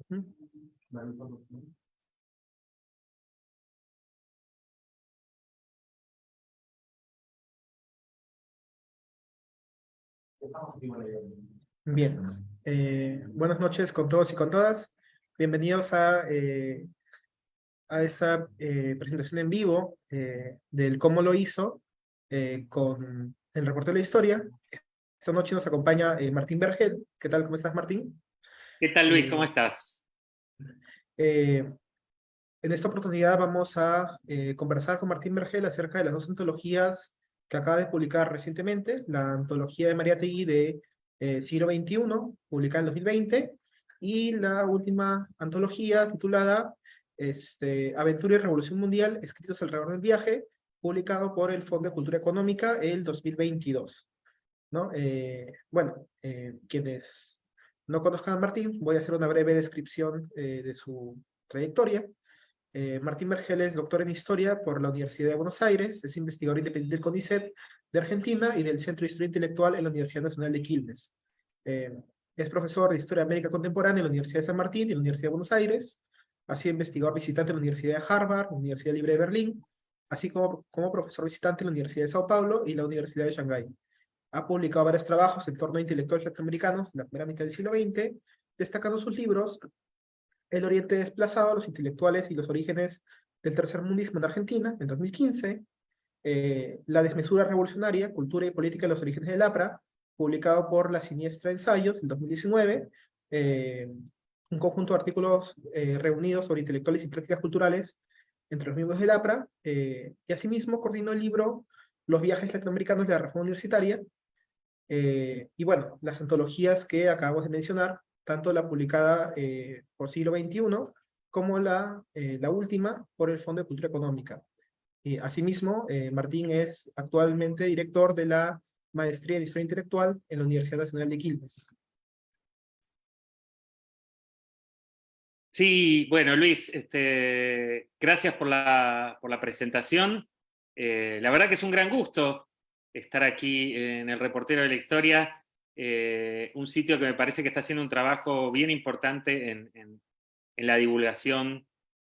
Ujú. Bien, buenas noches con todos y con todas. Bienvenidos a esta presentación en vivo del cómo lo hizo con el reportero de la historia. Esta noche nos acompaña Martín Vergel. ¿Qué tal? ¿Cómo estás, Martín? ¿Qué tal, Luis? Eh, ¿Cómo estás? En esta oportunidad vamos a conversar con Martín Vergel acerca de las dos antologías que acaba de publicar recientemente, la antología de Mariátegui de siglo XXI, publicada en 2020, y la última antología titulada Aventura y Revolución Mundial, escritos alrededor del viaje, publicado por el Fondo de Cultura Económica el 2022. ¿No? Quienes no conozcan a Martín, voy a hacer una breve descripción de su trayectoria. Martín Vergel es doctor en Historia por la Universidad de Buenos Aires, es investigador independiente del CONICET de Argentina y del Centro de Historia Intelectual en la Universidad Nacional de Quilmes. Eh, es profesor de Historia de América Contemporánea en la Universidad de San Martín y la Universidad de Buenos Aires. Ha sido investigador visitante en la Universidad de Harvard, la Universidad Libre de Berlín, así como profesor visitante en la Universidad de Sao Paulo y la Universidad de Shanghái. Ha publicado varios trabajos en torno a intelectuales latinoamericanos en la primera mitad del siglo XX, destacando sus libros El Oriente Desplazado, los intelectuales y los orígenes del tercermundismo en Argentina, en 2015, La Desmesura Revolucionaria, Cultura y Política de los Orígenes del APRA, publicado por La Siniestra Ensayos, en 2019, un conjunto de artículos reunidos sobre intelectuales y prácticas culturales entre los miembros del APRA, y asimismo coordinó el libro Los viajes latinoamericanos de la Reforma Universitaria, y bueno, las antologías que acabamos de mencionar, tanto la publicada por siglo XXI como la última por el Fondo de Cultura Económica. Asimismo, Martín es actualmente director de la Maestría en Historia Intelectual en la Universidad Nacional de Quilmes. Sí, bueno, Luis, gracias por la presentación. La verdad que es un gran gusto estar aquí en el Reportero de la Historia, un sitio que me parece que está haciendo un trabajo bien importante en la divulgación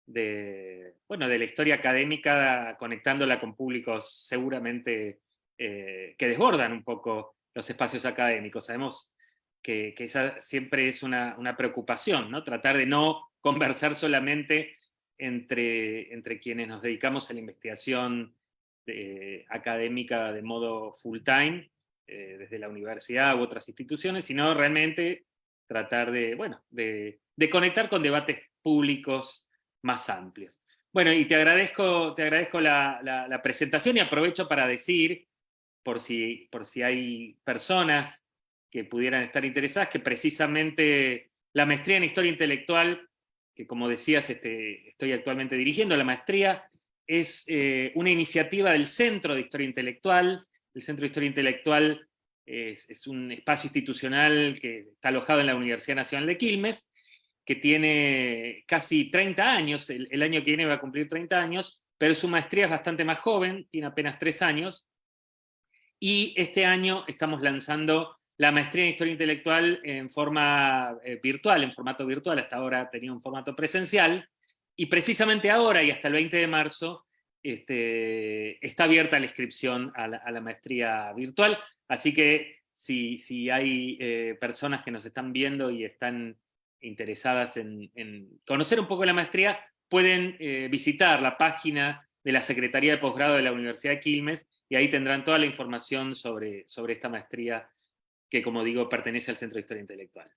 de la historia académica, conectándola con públicos seguramente que desbordan un poco los espacios académicos. Sabemos que esa siempre es una preocupación, ¿no? Tratar de no conversar solamente entre quienes nos dedicamos a la investigación académica de modo full time, desde la universidad u otras instituciones, sino realmente tratar de conectar con debates públicos más amplios. Bueno, y te agradezco la presentación, y aprovecho para decir, por si hay personas que pudieran estar interesadas, que precisamente la maestría en Historia Intelectual, que como decías estoy actualmente dirigiendo, la maestría es una iniciativa del Centro de Historia Intelectual. El Centro de Historia Intelectual es un espacio institucional que está alojado en la Universidad Nacional de Quilmes, que tiene casi 30 años, el año que viene va a cumplir 30 años, pero su maestría es bastante más joven, tiene apenas 3 años, y este año estamos lanzando la maestría en Historia Intelectual en forma virtual, en formato virtual. Hasta ahora tenía un formato presencial, y precisamente ahora y hasta el 20 de marzo está abierta la inscripción a la maestría virtual, así que si hay personas que nos están viendo y están interesadas en conocer un poco la maestría, pueden visitar la página de la Secretaría de Posgrado de la Universidad de Quilmes, y ahí tendrán toda la información sobre esta maestría que, como digo, pertenece al Centro de Historia Intelectual.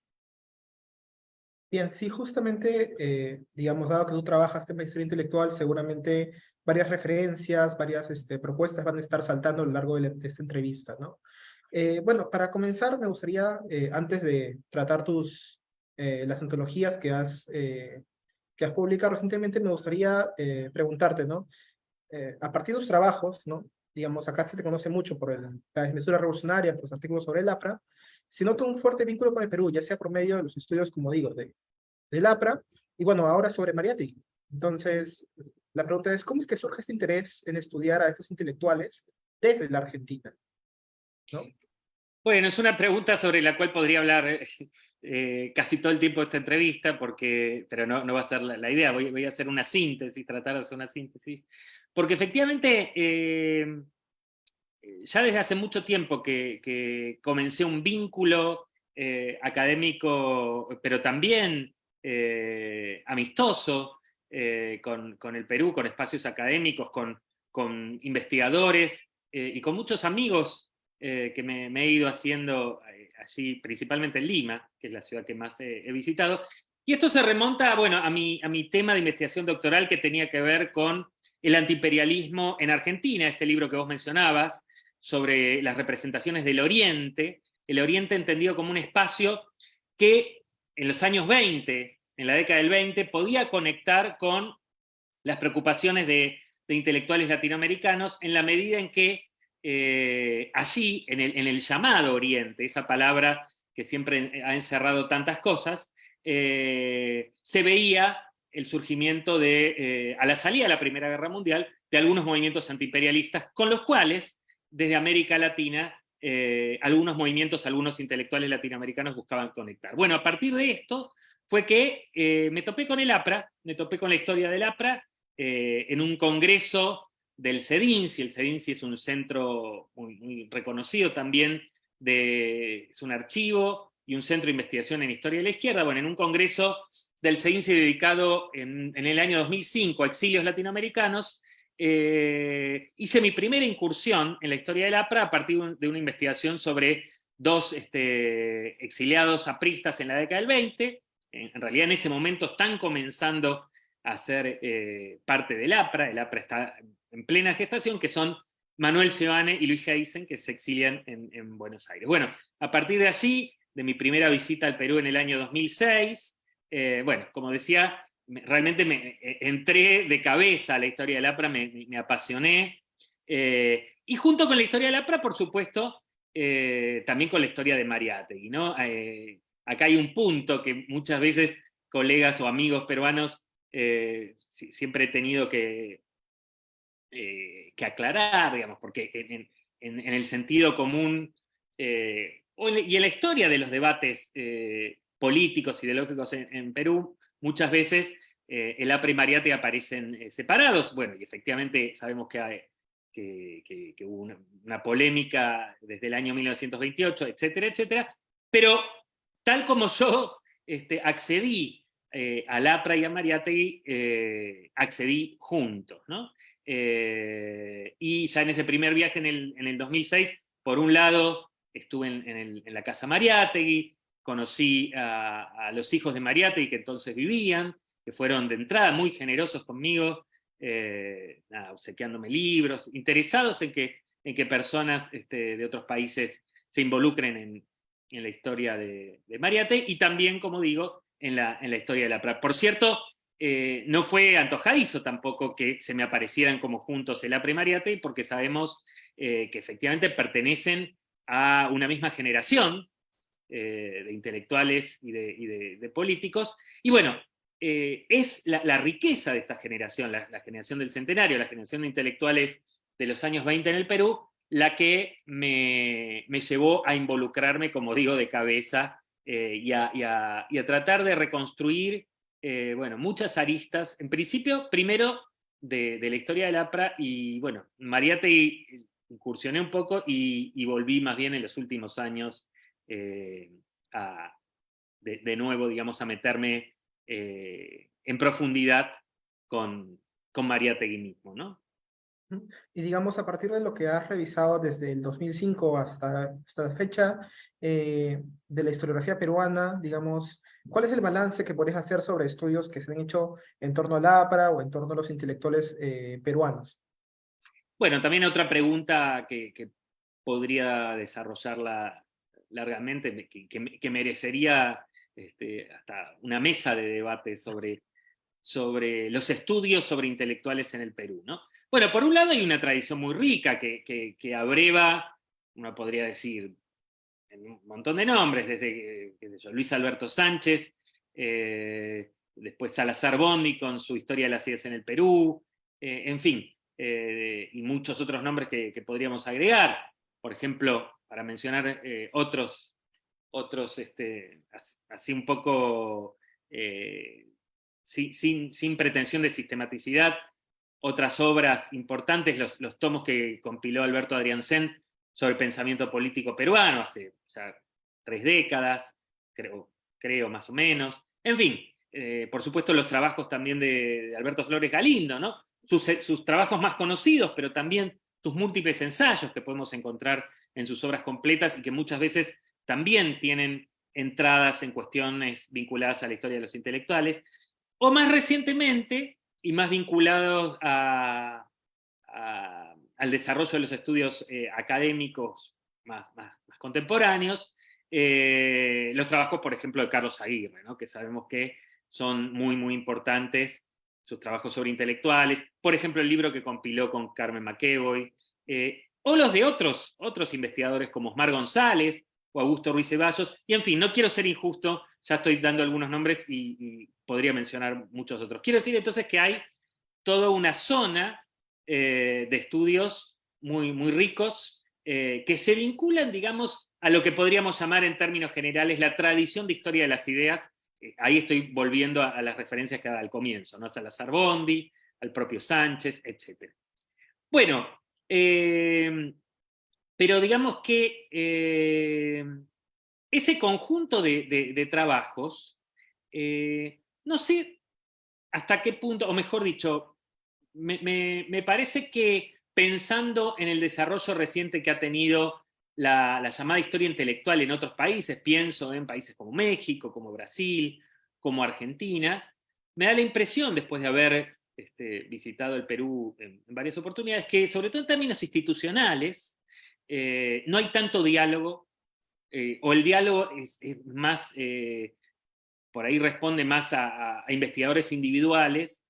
Bien, sí, justamente, digamos, dado que tú trabajas en historia intelectual, seguramente varias referencias, varias propuestas van a estar saltando a lo largo de esta entrevista, ¿no? Bueno, para comenzar, me gustaría, antes de tratar las antologías que has publicado recientemente, me gustaría preguntarte, ¿no? A partir de tus trabajos, ¿no? Digamos, acá se te conoce mucho por la desmesura revolucionaria, por los artículos sobre el APRA, se nota un fuerte vínculo con el Perú, ya sea por medio de los estudios, como digo, del APRA, y bueno, ahora sobre Mariátegui. Entonces, la pregunta es, ¿cómo es que surge este interés en estudiar a estos intelectuales desde la Argentina? ¿No? Bueno, es una pregunta sobre la cual podría hablar casi todo el tiempo esta entrevista, pero no va a ser la idea, voy a hacer una síntesis, tratar de hacer una síntesis, porque efectivamente ya desde hace mucho tiempo que comencé un vínculo académico, pero también amistoso con el Perú, con espacios académicos, con investigadores y con muchos amigos que me he ido haciendo allí, principalmente en Lima, que es la ciudad que más he visitado. Y esto se remonta, bueno, a mi tema de investigación doctoral, que tenía que ver con el antiimperialismo en Argentina, este libro que vos mencionabas, sobre las representaciones del Oriente, el Oriente entendido como un espacio que en los años 20, en la década del 20, podía conectar con las preocupaciones de intelectuales latinoamericanos en la medida en que allí, en el llamado Oriente, esa palabra que siempre ha encerrado tantas cosas, se veía el surgimiento a la salida de la Primera Guerra Mundial, de algunos movimientos antiimperialistas con los cuales, desde América Latina, algunos movimientos, algunos intelectuales latinoamericanos buscaban conectar. Bueno, a partir de esto fue que me topé con el APRA, me topé con la historia del APRA, en un congreso del CEDINCI. El CEDINCI es un centro muy reconocido también, es un archivo y un centro de investigación en historia de la izquierda. Bueno, en un congreso del CEDINCI dedicado en el año 2005 a exilios latinoamericanos, hice mi primera incursión en la historia del APRA a partir de una investigación sobre dos exiliados apristas en la década del 20. En realidad en ese momento están comenzando a ser parte del APRA. El APRA está en plena gestación, que son Manuel Seoane y Luis Heisen, que se exilian en Buenos Aires. Bueno, a partir de allí, de mi primera visita al Perú en el año 2006, bueno, como decía, realmente entré de cabeza a la historia del APRA, me apasioné, y junto con la historia del APRA, por supuesto, también con la historia de Mariátegui, ¿no? Acá hay un punto que muchas veces colegas o amigos peruanos siempre he tenido que aclarar, digamos, porque en el sentido común y en la historia de los debates políticos, ideológicos en Perú, muchas veces el APRA y Mariátegui aparecen separados. Bueno, y efectivamente sabemos que hubo una polémica desde el año 1928, etcétera, etcétera, pero tal como yo accedí al APRA y a Mariátegui, accedí juntos, ¿no? Y ya en ese primer viaje en el 2006, por un lado, estuve en la casa Mariátegui, conocí a los hijos de Mariátegui que entonces vivían, que fueron de entrada muy generosos conmigo, obsequiándome libros, interesados en que personas de otros países se involucren en la historia de Mariátegui, y también, como digo, en la historia de la APRA. Por cierto, no fue antojadizo tampoco que se me aparecieran como juntos el APRA y Mariátegui, porque sabemos que efectivamente pertenecen a una misma generación de intelectuales y de políticos. Y bueno, es la riqueza de esta generación, la generación del centenario, la generación de intelectuales de los años 20 en el Perú, la que me llevó a involucrarme, como digo, de cabeza y a tratar de reconstruir bueno, muchas aristas, en principio, primero de la historia del APRA, y bueno, Mariátegui incursioné un poco y volví más bien en los últimos años de nuevo, digamos, a meterme en profundidad con Mariátegui mismo, ¿no? Y digamos, a partir de lo que has revisado desde el 2005 hasta esta fecha de la historiografía peruana, digamos, ¿cuál es el balance que podés hacer sobre estudios que se han hecho en torno al APRA o en torno a los intelectuales peruanos? Bueno, también otra pregunta que podría desarrollarla largamente, que merecería hasta una mesa de debate sobre los estudios sobre intelectuales en el Perú, ¿no? Bueno, por un lado hay una tradición muy rica que abreva, uno podría decir, en un montón de nombres, desde qué sé yo, Luis Alberto Sánchez, después Salazar Bondi con su Historia de las ideas en el Perú, en fin, y muchos otros nombres que podríamos agregar. Por ejemplo, para mencionar otros otros así un poco sin pretensión de sistematicidad, otras obras importantes, los tomos que compiló Alberto Adriancén sobre el pensamiento político peruano hace ya 3 décadas, creo más o menos. En fin, por supuesto los trabajos también de Alberto Flores Galindo, ¿no? Sus trabajos más conocidos, pero también sus múltiples ensayos que podemos encontrar en sus obras completas y que muchas veces también tienen entradas en cuestiones vinculadas a la historia de los intelectuales, o más recientemente, y más vinculados al desarrollo de los estudios académicos más contemporáneos, los trabajos, por ejemplo, de Carlos Aguirre, ¿no? Que sabemos que son muy importantes, sus trabajos sobre intelectuales, por ejemplo, el libro que compiló con Carmen McEvoy, o los de otros investigadores como Osmar González o Augusto Ruiz Ceballos, y en fin, no quiero ser injusto, ya estoy dando algunos nombres y podría mencionar muchos otros. Quiero decir entonces que hay toda una zona de estudios muy ricos que se vinculan, digamos, a lo que podríamos llamar en términos generales la tradición de historia de las ideas. Ahí estoy volviendo a las referencias que daba al comienzo, ¿no? A Salazar Bondi, al propio Sánchez, etc. Bueno, pero digamos que ese conjunto de trabajos, no sé hasta qué punto, o mejor dicho, me parece que pensando en el desarrollo reciente que ha tenido la llamada historia intelectual en otros países, pienso en países como México, como Brasil, como Argentina, me da la impresión, después de haber visitado el Perú en varias oportunidades, que sobre todo en términos institucionales, no hay tanto diálogo, o el diálogo es más, por ahí responde más a investigadores individuales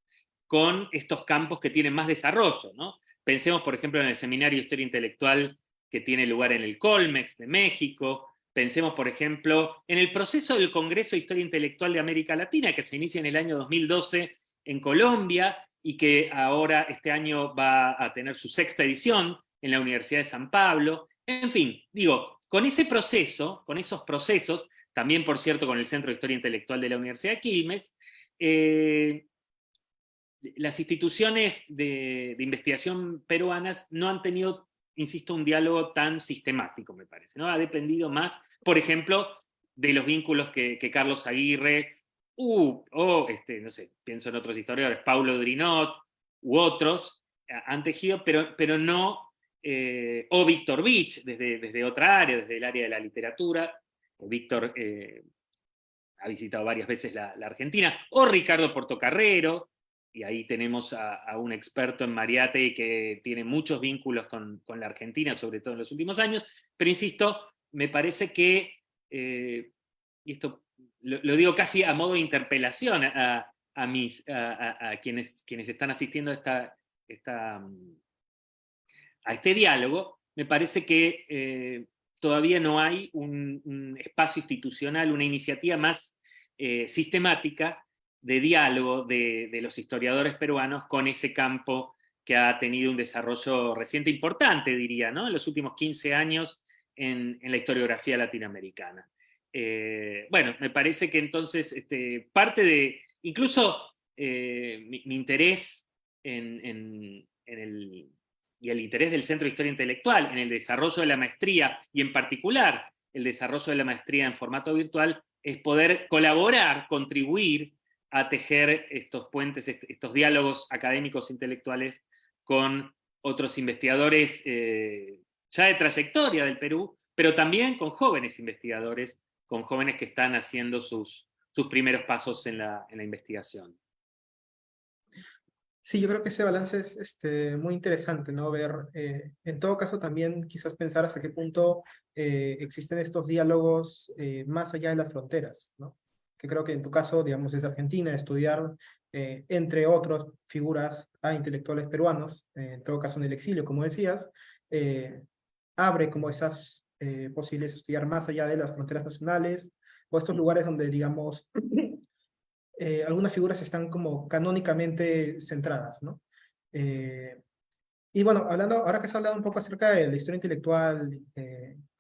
con estos campos que tienen más desarrollo, ¿no? Pensemos, por ejemplo, en el Seminario de Historia Intelectual que tiene lugar en el Colmex de México. Pensemos, por ejemplo, en el proceso del Congreso de Historia Intelectual de América Latina, que se inicia en el año 2012 en Colombia y que ahora este año va a tener su 6ª edición en la Universidad de San Pablo. En fin, digo, con ese proceso, con esos procesos, también, por cierto, con el Centro de Historia Intelectual de la Universidad de Quilmes, las instituciones de investigación peruanas no han tenido, insisto, un diálogo tan sistemático, me parece, ¿no? Ha dependido más, por ejemplo, de los vínculos que Carlos Aguirre, o, no sé, pienso en otros historiadores, Paulo Drinot, u otros, han tejido, pero no, o Víctor Vich, desde otra área, desde el área de la literatura. Víctor ha visitado varias veces la Argentina, o Ricardo Portocarrero, y ahí tenemos a un experto en Mariátegui que tiene muchos vínculos con la Argentina, sobre todo en los últimos años, pero insisto, me parece que, y esto lo digo casi a modo de interpelación a quienes están asistiendo a este diálogo, me parece que todavía no hay un espacio institucional, una iniciativa más sistemática de diálogo de los historiadores peruanos con ese campo que ha tenido un desarrollo reciente importante, diría, ¿no? En los últimos 15 años en la historiografía latinoamericana. Bueno, me parece que entonces parte de, incluso mi interés y el interés del Centro de Historia Intelectual en el desarrollo de la maestría, y en particular el desarrollo de la maestría en formato virtual, es poder colaborar, contribuir a tejer estos puentes, estos diálogos académicos intelectuales con otros investigadores ya de trayectoria del Perú, pero también con jóvenes investigadores, con jóvenes que están haciendo sus primeros pasos en la investigación. Sí, yo creo que ese balance es muy interesante, ¿no? Ver, en todo caso, también quizás pensar hasta qué punto existen estos diálogos más allá de las fronteras, ¿no? Que creo que en tu caso, digamos, es Argentina, estudiar, entre otras figuras a intelectuales peruanos, en todo caso en el exilio, como decías, abre como esas posibilidades de estudiar más allá de las fronteras nacionales, o estos lugares donde, digamos, algunas figuras están como canónicamente centradas, ¿no? Y bueno, ahora que has hablado un poco acerca de la historia intelectual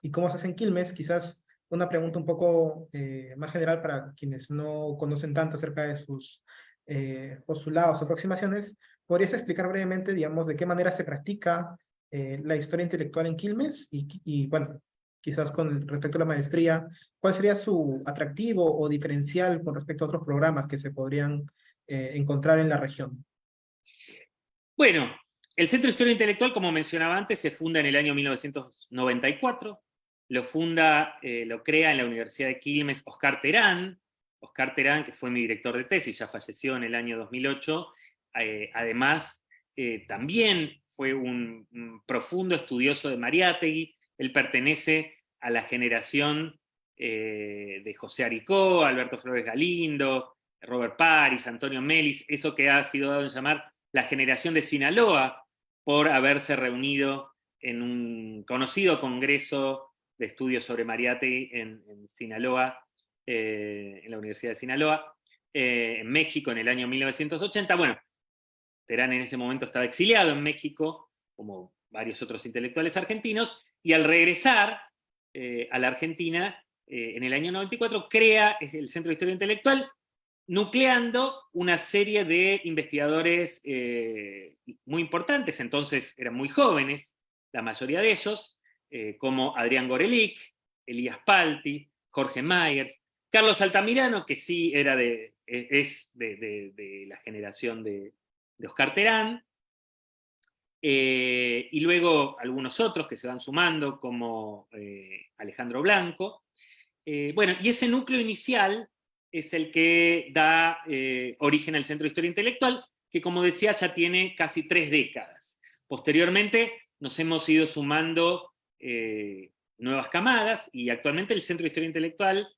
y cómo se hace en Quilmes, quizás una pregunta un poco más general para quienes no conocen tanto acerca de sus postulados o aproximaciones. ¿Podrías explicar brevemente, digamos, de qué manera se practica la historia intelectual en Quilmes? Bueno, quizás con respecto a la maestría, ¿cuál sería su atractivo o diferencial con respecto a otros programas que se podrían encontrar en la región? Bueno, el Centro de Historia Intelectual, como mencionaba antes, se funda en el año 1994. Lo crea en la Universidad de Quilmes Oscar Terán. Oscar Terán, que fue mi director de tesis, ya falleció en el año 2008. Además, también fue un profundo estudioso de Mariátegui. Él pertenece a la generación de José Aricó, Alberto Flores Galindo, Robert Paris, Antonio Melis, eso que ha sido dado en llamar la generación de Sinaloa, por haberse reunido en un conocido congreso de estudios sobre Mariátegui en Sinaloa, en la Universidad de Sinaloa, en México en el año 1980. Bueno, Terán en ese momento estaba exiliado en México, como varios otros intelectuales argentinos, y al regresar a la Argentina, en el año 94, crea el Centro de Historia Intelectual, nucleando una serie de investigadores muy importantes, entonces eran muy jóvenes, la mayoría de ellos, como Adrián Gorelick, Elías Palti, Jorge Myers, Carlos Altamirano, que sí es de la generación de Oscar Terán, y luego algunos otros que se van sumando, como Alejandro Blanco. Bueno, y ese núcleo inicial es el que da origen al Centro de Historia Intelectual, que como decía ya tiene casi 3 décadas. Posteriormente nos hemos ido sumando nuevas camadas, y actualmente el Centro de Historia Intelectual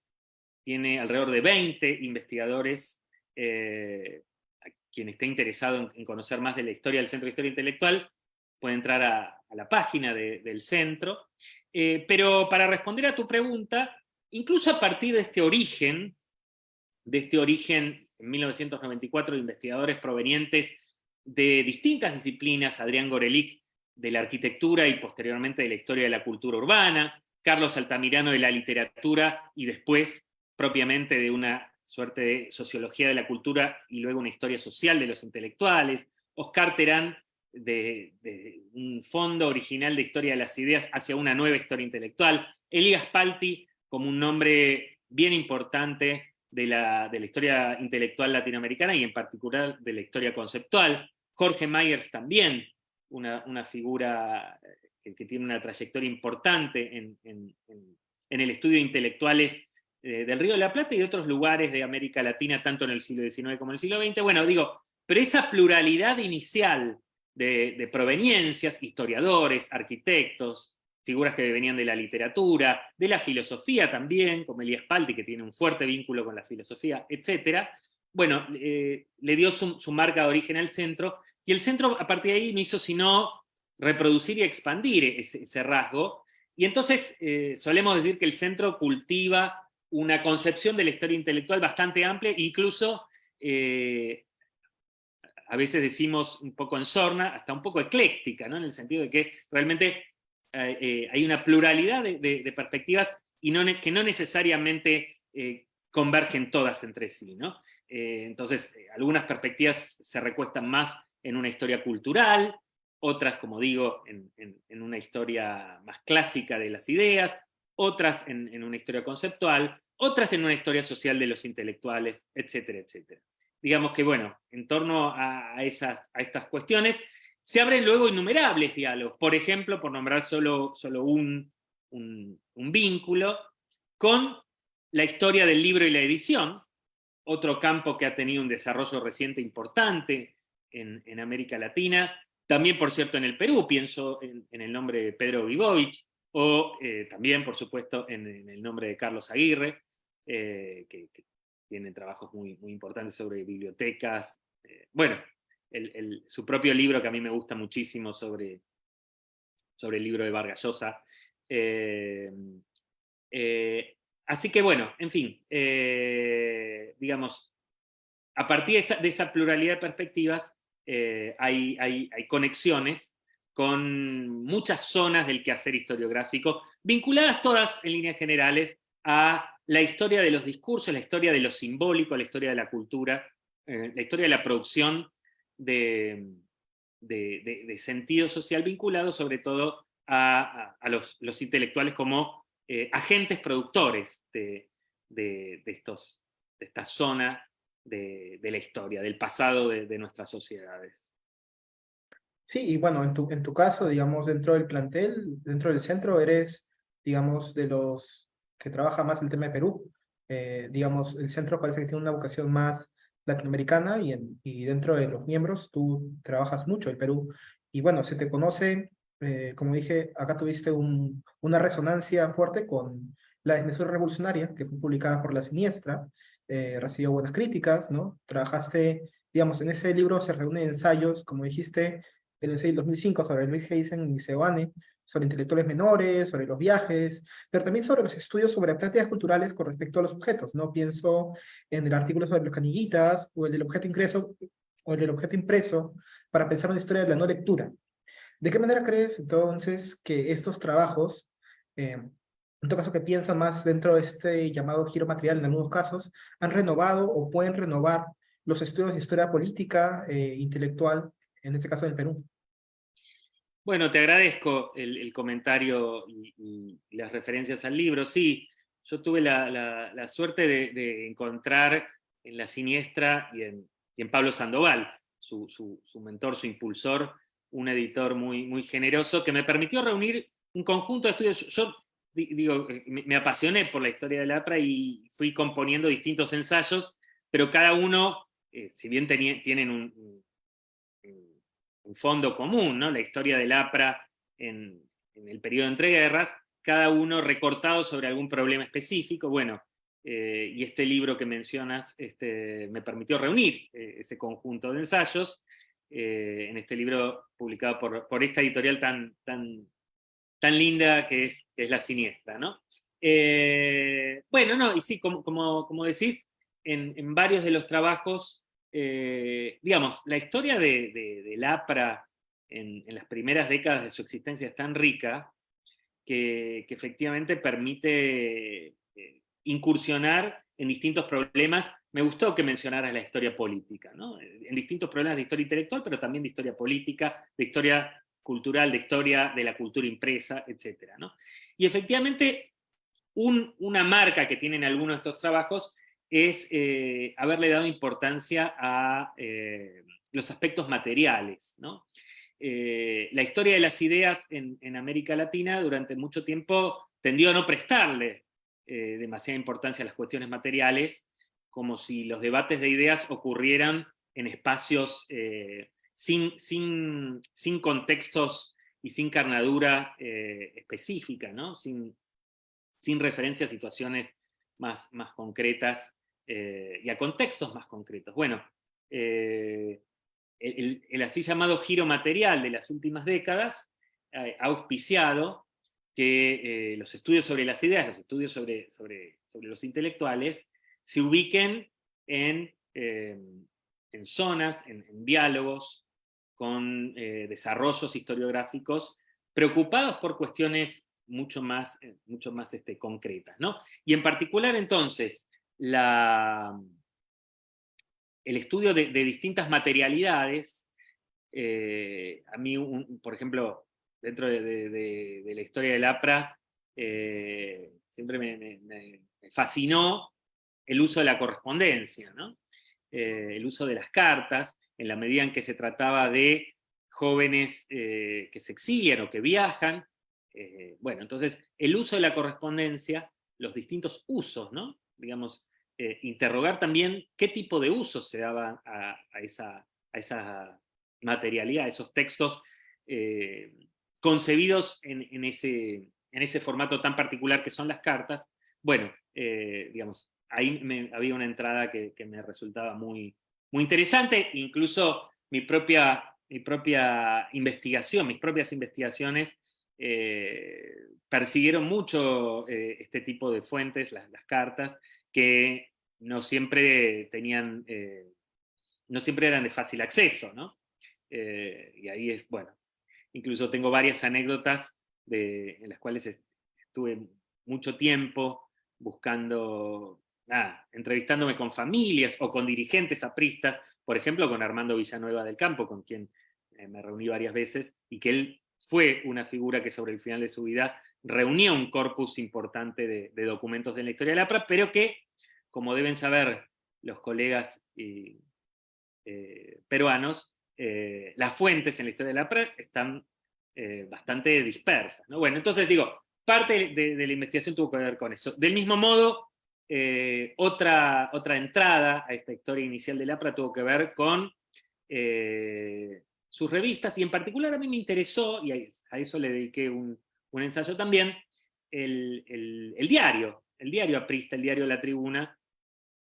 tiene alrededor de 20 investigadores. A quien esté interesado en conocer más de la historia del Centro de Historia Intelectual puede entrar a la página del centro. Pero para responder a tu pregunta, incluso a partir de este origen en 1994 de investigadores provenientes de distintas disciplinas, Adrián Gorelick de la arquitectura y posteriormente de la historia de la cultura urbana, Carlos Altamirano de la literatura y después propiamente de una suerte de sociología de la cultura y luego una historia social de los intelectuales, Oscar Terán de un fondo original de historia de las ideas hacia una nueva historia intelectual, Elías Palti como un nombre bien importante de la historia intelectual latinoamericana y en particular de la historia conceptual, Jorge Myers también, una figura que tiene una trayectoria importante en el estudio de intelectuales del Río de la Plata y de otros lugares de América Latina, tanto en el siglo XIX como en el siglo XX. Bueno, digo, pero esa pluralidad inicial de proveniencias, historiadores, arquitectos, figuras que venían de la literatura, de la filosofía también, como Elías Palti, que tiene un fuerte vínculo con la filosofía, etc. Bueno, le dio su marca de origen al centro, y el centro a partir de ahí no hizo sino reproducir y expandir ese rasgo, y entonces solemos decir que el centro cultiva una concepción de la historia intelectual bastante amplia, incluso a veces decimos un poco en sorna, hasta un poco ecléctica, ¿no? En el sentido de que realmente hay una pluralidad de perspectivas y que no necesariamente convergen todas entre sí, ¿no? Entonces, algunas perspectivas se recuestan más en una historia cultural, otras, como digo, en una historia más clásica de las ideas, otras en una historia conceptual, otras en una historia social de los intelectuales, etcétera, etcétera. Digamos que, bueno, en torno a estas cuestiones, se abren luego innumerables diálogos. Por ejemplo, por nombrar solo un vínculo, con la historia del libro y la edición, otro campo que ha tenido un desarrollo reciente importante en América Latina, también, por cierto, en el Perú, pienso en el nombre de Pedro Vivovich, o también, por supuesto, en el nombre de Carlos Aguirre, que tiene trabajos muy, muy importantes sobre bibliotecas. Bueno, su propio libro, que a mí me gusta muchísimo, sobre el libro de Vargas Llosa. Así que bueno, en fin, digamos, a partir de esa pluralidad de perspectivas, hay conexiones con muchas zonas del quehacer historiográfico, vinculadas todas en líneas generales a la historia de los discursos, la historia de lo simbólico, la historia de la cultura, la historia de la producción de sentido social vinculado sobre todo a los intelectuales como agentes productores de esta zona de la historia, del pasado de nuestras sociedades. Sí, y bueno, en tu caso, digamos, dentro del plantel, dentro del centro, eres, digamos, de los que trabaja más el tema de Perú. Digamos, el centro parece que tiene una vocación más latinoamericana y dentro de los miembros tú trabajas mucho el Perú. Y bueno, se te conoce, como dije, acá tuviste una resonancia fuerte con La Desmesura Revolucionaria, que fue publicada por La Siniestra, recibió buenas críticas, ¿no? Trabajaste, digamos, en ese libro se reúnen ensayos, como dijiste, el ensayo del 2005 sobre Luis Heisen y Seoane, sobre intelectuales menores, sobre los viajes, pero también sobre los estudios sobre prácticas culturales con respecto a los objetos, ¿no? Pienso en el artículo sobre los canillitas, o el del objeto ingreso, o el del objeto impreso, para pensar una historia de la no lectura. ¿De qué manera crees, entonces, que estos trabajos, en todo caso que piensan más dentro de este llamado giro material en algunos casos, han renovado o pueden renovar los estudios de historia política, intelectual, en este caso en el Perú? Bueno, te agradezco el comentario y las referencias al libro. Sí, yo tuve la suerte de encontrar en La Siniestra y en Pablo Sandoval, su mentor, su impulsor, un editor muy generoso que me permitió reunir un conjunto de estudios. Yo digo, me apasioné por la historia del APRA y fui componiendo distintos ensayos, pero cada uno, si bien tienen un fondo común, ¿no? La historia del APRA en el periodo de entreguerras, cada uno recortado sobre algún problema específico. Bueno, y este libro que mencionas me permitió reunir ese conjunto de ensayos en este libro publicado por esta editorial tan linda que es La Siniestra, ¿no? Bueno, no, y sí, como decís, en varios de los trabajos, digamos, la historia del APRA en las primeras décadas de su existencia es tan rica que efectivamente permite incursionar en distintos problemas. Me gustó que mencionaras la historia política, ¿no? En distintos problemas de historia intelectual, pero también de historia política, de historia cultural, de historia de la cultura impresa, etc., ¿no? Y efectivamente, una marca que tienen algunos de estos trabajos es haberle dado importancia a los aspectos materiales, ¿no? La historia de las ideas en América Latina durante mucho tiempo tendió a no prestarle demasiada importancia a las cuestiones materiales, como si los debates de ideas ocurrieran en espacios sin contextos y sin carnadura específica, ¿no? Sin referencia a situaciones más concretas y a contextos más concretos. Bueno, el así llamado giro material de las últimas décadas ha auspiciado que los estudios sobre las ideas, los estudios sobre los intelectuales, se ubiquen en zonas, en diálogos, con desarrollos historiográficos preocupados por cuestiones mucho más concretas, ¿no? Y en particular, entonces, el estudio de distintas materialidades, a mí, por ejemplo, dentro de la historia del APRA, siempre me fascinó el uso de la correspondencia, ¿no? El uso de las cartas, en la medida en que se trataba de jóvenes que se exilian o que viajan. Bueno, entonces, el uso de la correspondencia, los distintos usos, ¿no? Digamos, interrogar también qué tipo de usos se daban a esa materialidad, a esos textos concebidos en ese formato tan particular que son las cartas. Bueno, digamos, ahí había una entrada que me resultaba muy interesante, incluso mi propia investigación, mis propias investigaciones persiguieron mucho este tipo de fuentes, las cartas, que no siempre tenían, no siempre eran de fácil acceso, ¿no? Y ahí es, bueno, incluso tengo varias anécdotas en las cuales estuve mucho tiempo buscando, entrevistándome con familias o con dirigentes apristas, por ejemplo, con Armando Villanueva del Campo, con quien me reuní varias veces, y que él fue una figura que sobre el final de su vida reunió un corpus importante de documentos de la historia de la APRA, pero que, como deben saber los colegas peruanos, las fuentes en la historia de la APRA están bastante dispersas, ¿no? Bueno, entonces digo, parte de la investigación tuvo que ver con eso. Del mismo modo, otra entrada a esta historia inicial de la APRA tuvo que ver con sus revistas, y en particular a mí me interesó, y a eso le dediqué un ensayo también, el diario aprista, el diario La Tribuna,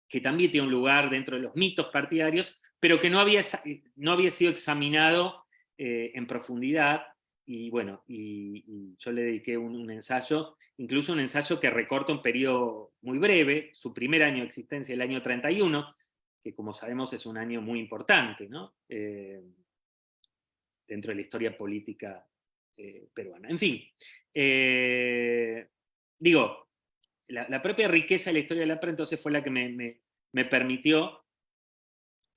que también tiene un lugar dentro de los mitos partidarios, pero que no había sido examinado en profundidad, y bueno, y yo le dediqué un ensayo, incluso un ensayo que recorta un periodo muy breve, su primer año de existencia, el año 31, que como sabemos es un año muy importante, ¿no? Dentro de la historia política peruana. En fin, digo, la propia riqueza de la historia de la APRA entonces fue la que me permitió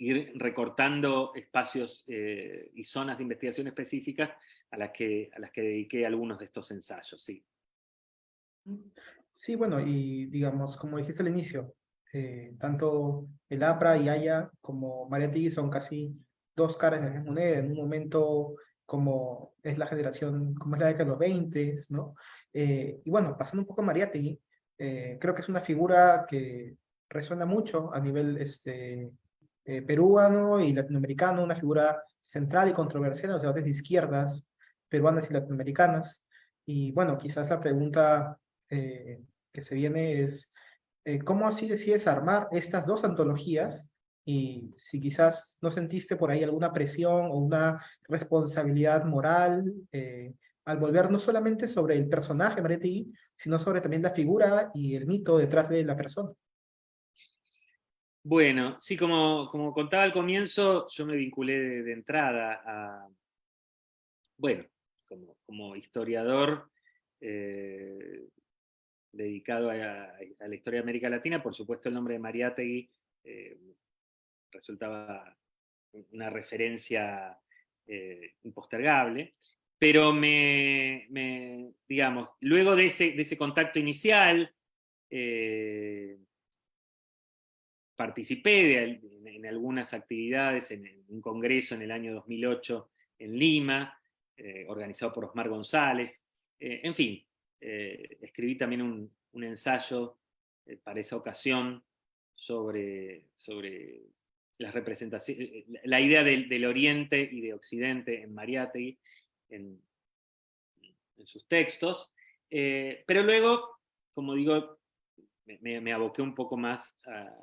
ir recortando espacios y zonas de investigación específicas a las que dediqué algunos de estos ensayos, sí. Sí, bueno, y digamos, como dijiste al inicio, tanto el APRA y Haya como Mariátegui son casi dos caras de la misma moneda. En un momento como es la generación, como es la década de los 20, ¿no? Y bueno, pasando un poco a Mariátegui, creo que es una figura que resuena mucho a nivel peruano y latinoamericano, una figura central y controversial en los debates de izquierdas peruanas y latinoamericanas. Y bueno, quizás la pregunta eh, que se viene es, ¿cómo así decides armar estas dos antologías? Y si quizás no sentiste por ahí alguna presión o una responsabilidad moral al volver no solamente sobre el personaje Mariátegui, sino sobre también la figura y el mito detrás de la persona. Bueno, sí, como contaba al comienzo, yo me vinculé de entrada bueno, como historiador eh, dedicado a la historia de América Latina. Por supuesto, el nombre de Mariátegui resultaba una referencia impostergable, pero digamos, luego de ese contacto inicial, eh, participé en algunas actividades, en un congreso en el año 2008 en Lima, organizado por Osmar González. En fin, escribí también un ensayo para esa ocasión sobre las representaciones, la idea del Oriente y de Occidente en Mariátegui, en, en sus textos. Pero luego, como digo, me aboqué un poco más a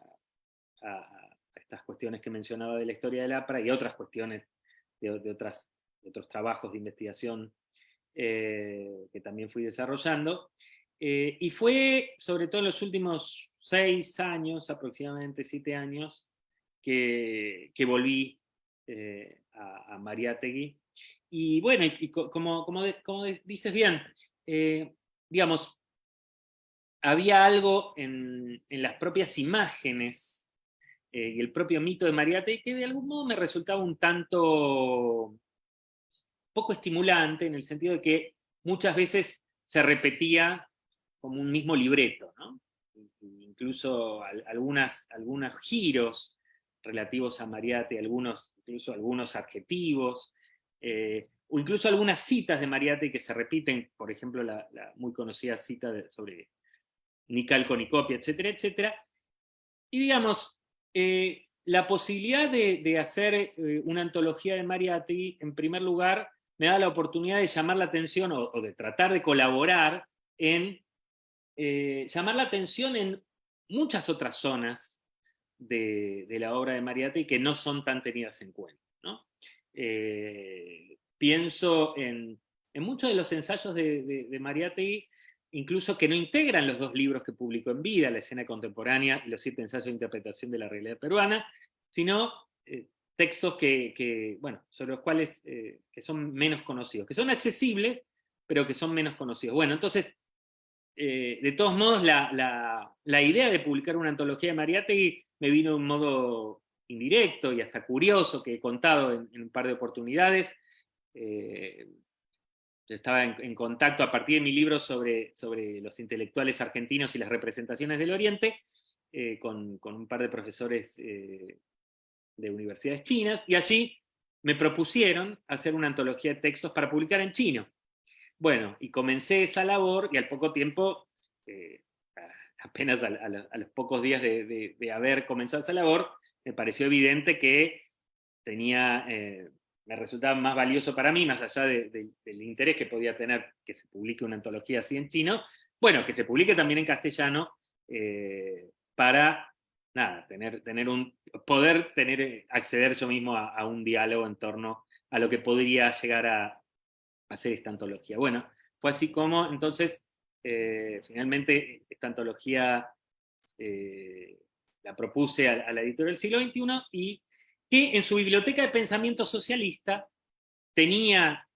estas cuestiones que mencionaba de la historia del APRA y otras cuestiones de otros trabajos de investigación que también fui desarrollando. Y fue, sobre todo en los últimos 6 años, aproximadamente 7 años, que volví a Mariátegui. Y bueno, como dices bien, digamos, había algo en las propias imágenes y el propio mito de Mariátegui que de algún modo me resultaba un tanto poco estimulante, en el sentido de que muchas veces se repetía como un mismo libreto, ¿no? Incluso algunos giros relativos a Mariátegui, incluso algunos adjetivos, o incluso algunas citas de Mariátegui que se repiten, por ejemplo, la muy conocida cita sobre ni calco ni copia, etcétera, etcétera. Y digamos, la posibilidad de hacer una antología de Mariátegui, en primer lugar, me da la oportunidad de llamar la atención o de tratar de colaborar en llamar la atención en muchas otras zonas de la obra de Mariátegui que no son tan tenidas en cuenta, ¿no? Pienso en muchos de los ensayos de Mariátegui, incluso que no integran los 2 libros que publicó en vida, La escena contemporánea y los 7 ensayos de interpretación de la realidad peruana, sino textos bueno, sobre los cuales que son menos conocidos, que son accesibles, pero que son menos conocidos. Bueno, entonces, de todos modos, la idea de publicar una antología de Mariátegui me vino de un modo indirecto y hasta curioso, que he contado en un par de oportunidades. Yo estaba en contacto a partir de mi libro sobre los intelectuales argentinos y las representaciones del Oriente, con un par de profesores de universidades chinas, y allí me propusieron hacer una antología de textos para publicar en chino. Bueno, y comencé esa labor, y al poco tiempo, apenas a los pocos días de haber comenzado esa labor, me pareció evidente que me resultaba más valioso para mí, más allá del interés que podía tener que se publique una antología así en chino, bueno, que se publique también en castellano, para nada, poder acceder yo mismo a un diálogo en torno a lo que podría llegar a hacer esta antología. Bueno, fue así como entonces finalmente esta antología la propuse a la editorial del siglo XXI, y que en su biblioteca de pensamiento socialista tenía,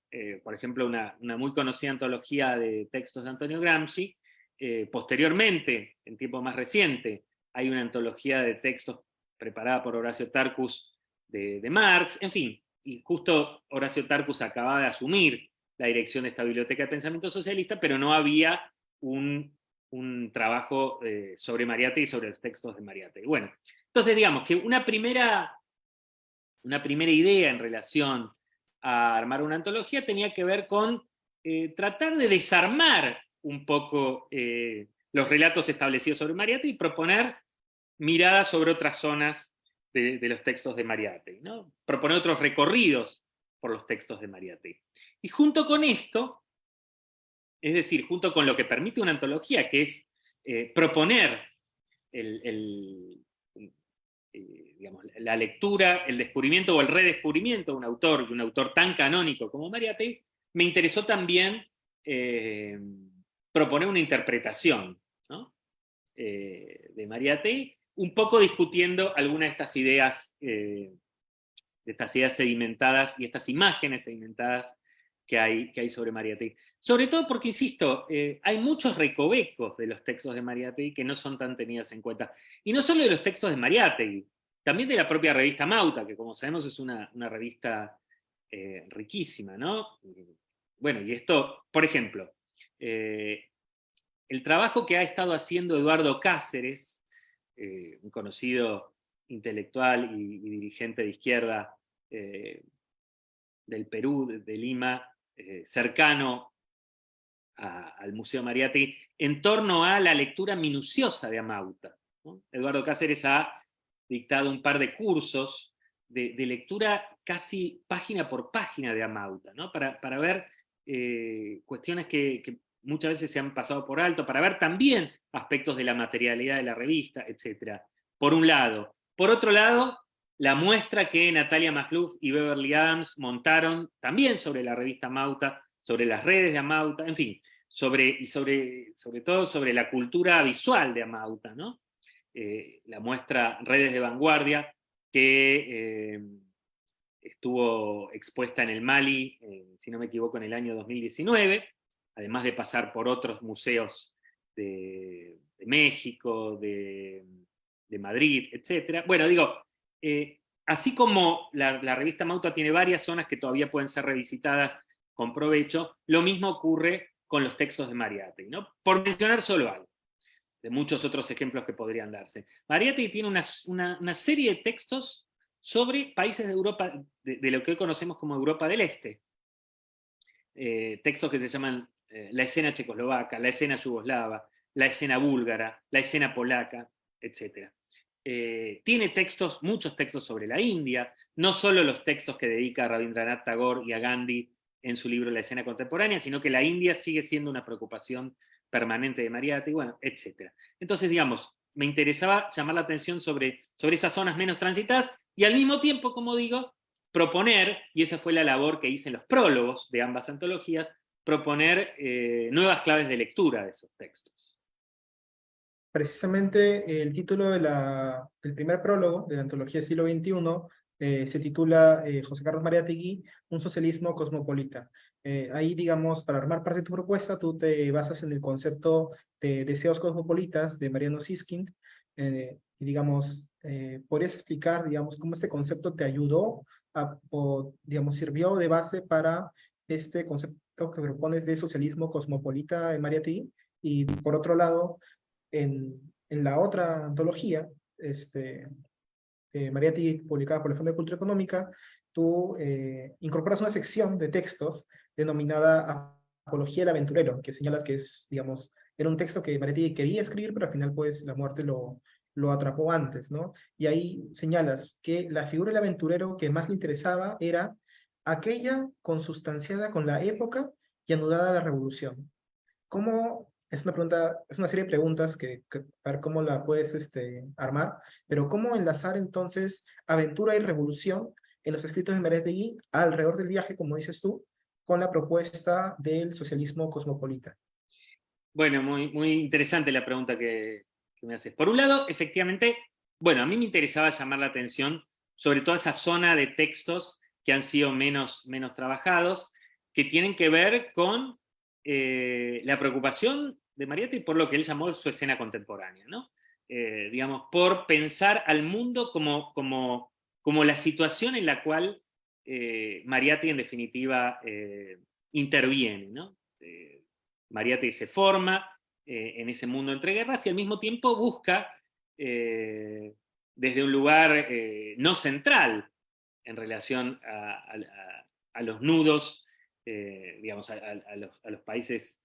por ejemplo, una muy conocida antología de textos de Antonio Gramsci. Posteriormente, en tiempo más reciente, hay una antología de textos preparada por Horacio Tarcus de Marx, en fin, y justo Horacio Tarcus acababa de asumir la dirección de esta biblioteca de pensamiento socialista, pero no había un trabajo sobre Mariátegui y sobre los textos de Mariátegui. Bueno, entonces digamos que una primera idea en relación a armar una antología tenía que ver con tratar de desarmar un poco los relatos establecidos sobre Mariátegui y proponer miradas sobre otras zonas de los textos de Mariátegui, ¿no? Proponer otros recorridos por los textos de Mariátegui. Y junto con esto, es decir, junto con lo que permite una antología, que es proponer digamos, la lectura, el descubrimiento o el redescubrimiento de un autor, y un autor tan canónico como Mariátegui, me interesó también proponer una interpretación, ¿no? De Mariátegui, un poco discutiendo algunas de estas ideas sedimentadas y estas imágenes sedimentadas que hay sobre Mariátegui. Sobre todo porque, insisto, hay muchos recovecos de los textos de Mariátegui que no son tan tenidos en cuenta. Y no solo de los textos de Mariátegui, también de la propia revista Mauta, que como sabemos es una revista riquísima, ¿no? Bueno, y esto, por ejemplo, el trabajo que ha estado haciendo Eduardo Cáceres, un conocido intelectual y dirigente de izquierda del Perú, de Lima, cercano al Museo Mariátegui, en torno a la lectura minuciosa de Amauta, ¿no? Eduardo Cáceres ha dictado un par de cursos de lectura casi página por página de Amauta, ¿no? Para ver cuestiones que muchas veces se han pasado por alto, para ver también aspectos de la materialidad de la revista, etc. Por un lado. Por otro lado, la muestra que Natalia Masluf y Beverly Adams montaron también sobre la revista Mauta, sobre las redes de Amauta, en fin, sobre todo sobre la cultura visual de Amauta, ¿no? La muestra Redes de Vanguardia, que estuvo expuesta en el Mali, si no me equivoco, en el año 2019, además de pasar por otros museos de México, de Madrid, etc. Bueno, digo, así como la revista Mauta tiene varias zonas que todavía pueden ser revisitadas con provecho, lo mismo ocurre con los textos de Mariátegui, ¿no? Por mencionar solo algo, de muchos otros ejemplos que podrían darse. Mariátegui tiene una serie de textos sobre países de Europa, de lo que hoy conocemos como Europa del Este. Textos que se llaman la escena checoslovaca, la escena yugoslava, la escena búlgara, la escena polaca, etc. Tiene muchos textos sobre la India, no solo los textos que dedica a Rabindranath Tagore y a Gandhi en su libro La escena contemporánea, sino que la India sigue siendo una preocupación permanente de Mariátegui, bueno, etc. Entonces, digamos, me interesaba llamar la atención sobre esas zonas menos transitadas y al mismo tiempo, como digo, proponer, y esa fue la labor que hice en los prólogos de ambas antologías, proponer nuevas claves de lectura de esos textos. Precisamente el título del primer prólogo de la antología del siglo XXI se titula José Carlos Mariátegui, un socialismo cosmopolita. Ahí, digamos, para armar parte de tu propuesta, tú te basas en el concepto de deseos cosmopolitas de Mariano Siskind, y digamos, ¿podrías explicar, digamos, cómo este concepto te ayudó o, digamos, sirvió de base para este concepto que propones de socialismo cosmopolita de Mariátegui? Y por otro lado, en la otra antología, Mariátegui, publicada por el Fondo de Cultura Económica, tú incorporas una sección de textos denominada Apología del Aventurero, que señalas que es, digamos, era un texto que Mariátegui quería escribir, pero al final, pues, la muerte lo atrapó antes, ¿no? Y ahí señalas que la figura del aventurero que más le interesaba era aquella consustanciada con la época y anudada a la revolución. ¿Cómo, es una pregunta, es una serie de preguntas a ver cómo la puedes armar, pero cómo enlazar entonces aventura y revolución en los escritos de Mariátegui alrededor del viaje, como dices tú, con la propuesta del socialismo cosmopolita? Bueno, muy interesante la pregunta que me haces. Por un lado, efectivamente, bueno, a mí me interesaba llamar la atención sobre toda esa zona de textos que han sido menos trabajados, que tienen que ver con la preocupación de Mariátegui por lo que él llamó su escena contemporánea, ¿no? Digamos, por pensar al mundo como la situación en la cual Mariátegui en definitiva interviene, ¿no? Mariátegui se forma en ese mundo entre guerras y al mismo tiempo busca desde un lugar no central en relación a los nudos, digamos, a los países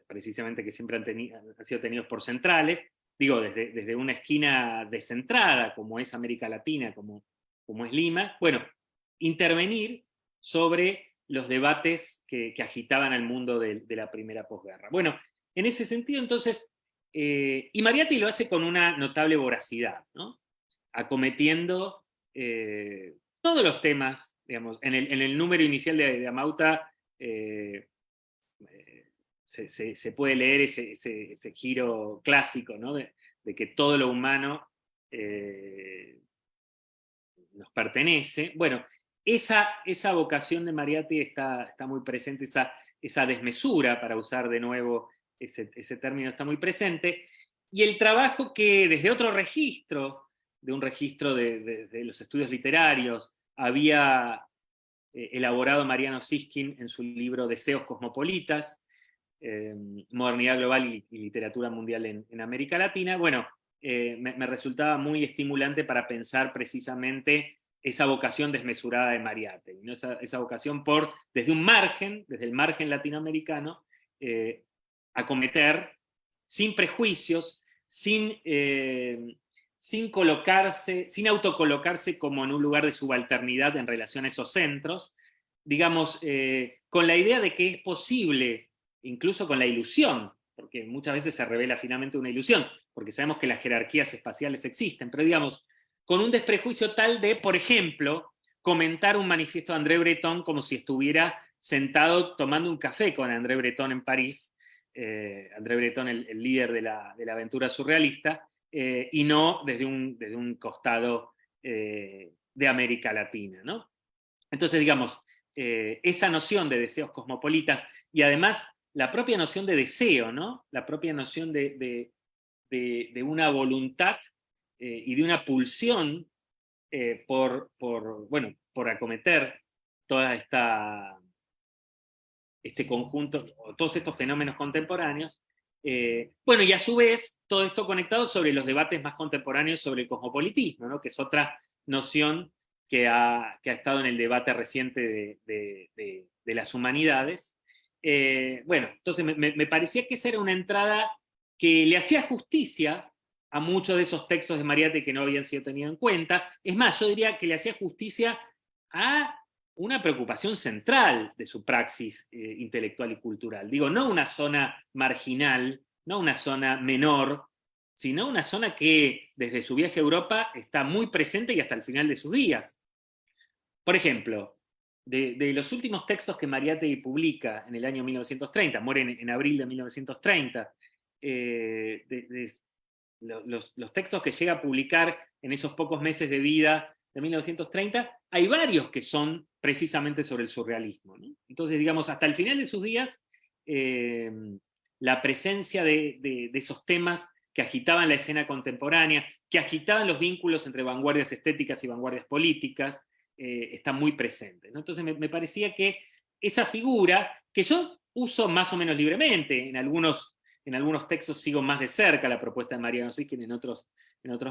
precisamente que siempre han sido tenidos por centrales, digo, desde una esquina descentrada, como es América Latina, como es Lima, bueno, intervenir sobre los debates que agitaban al mundo de la primera posguerra. Bueno, en ese sentido, entonces, y Mariátegui lo hace con una notable voracidad, ¿no? Acometiendo todos los temas, digamos, en el número inicial de Amauta se puede leer ese giro clásico, ¿no? De que todo lo humano nos pertenece. Bueno, esa vocación de Mariátegui está muy presente, esa desmesura, para usar de nuevo ese término, está muy presente. Y el trabajo que desde otro registro, de un registro de los estudios literarios, había elaborado Mariano Siskind en su libro Deseos Cosmopolitas, Modernidad Global y Literatura Mundial en América Latina, bueno, me resultaba muy estimulante para pensar precisamente esa vocación desmesurada de Mariátegui, ¿no? Esa vocación por, desde el margen latinoamericano, acometer sin prejuicios, sin colocarse, sin autocolocarse como en un lugar de subalternidad en relación a esos centros, digamos, con la idea de que es posible, incluso con la ilusión, porque muchas veces se revela finalmente una ilusión, porque sabemos que las jerarquías espaciales existen, pero digamos, con un desprejuicio tal de, por ejemplo, comentar un manifiesto de André Breton como si estuviera sentado tomando un café con André Breton en París, André Breton, el líder de la aventura surrealista, y no desde un costado de América Latina, ¿no? Entonces, digamos, esa noción de deseos cosmopolitas y además la propia noción de deseo, ¿no? La propia noción de una voluntad y de una pulsión por acometer toda este conjunto, o todos estos fenómenos contemporáneos. Bueno, y a su vez, todo esto conectado sobre los debates más contemporáneos sobre el cosmopolitismo, ¿no? Que es otra noción que ha estado en el debate reciente de las humanidades. Bueno, entonces me parecía que esa era una entrada que le hacía justicia a muchos de esos textos de Mariátegui que no habían sido tenidos en cuenta. Es más, yo diría que le hacía justicia a una preocupación central de su praxis intelectual y cultural. Digo, no una zona marginal, no una zona menor, sino una zona que desde su viaje a Europa está muy presente y hasta el final de sus días. Por ejemplo, de los últimos textos que Mariátegui publica en el año 1930, muere en abril de 1930, los textos que llega a publicar en esos pocos meses de vida de 1930, hay varios que son precisamente sobre el surrealismo, ¿no? Entonces, digamos, hasta el final de sus días, la presencia de esos temas que agitaban la escena contemporánea, que agitaban los vínculos entre vanguardias estéticas y vanguardias políticas, está muy presente, ¿no? Entonces me parecía que esa figura, que yo uso más o menos libremente, en algunos textos sigo más de cerca la propuesta de Mariano Sitkin, en otros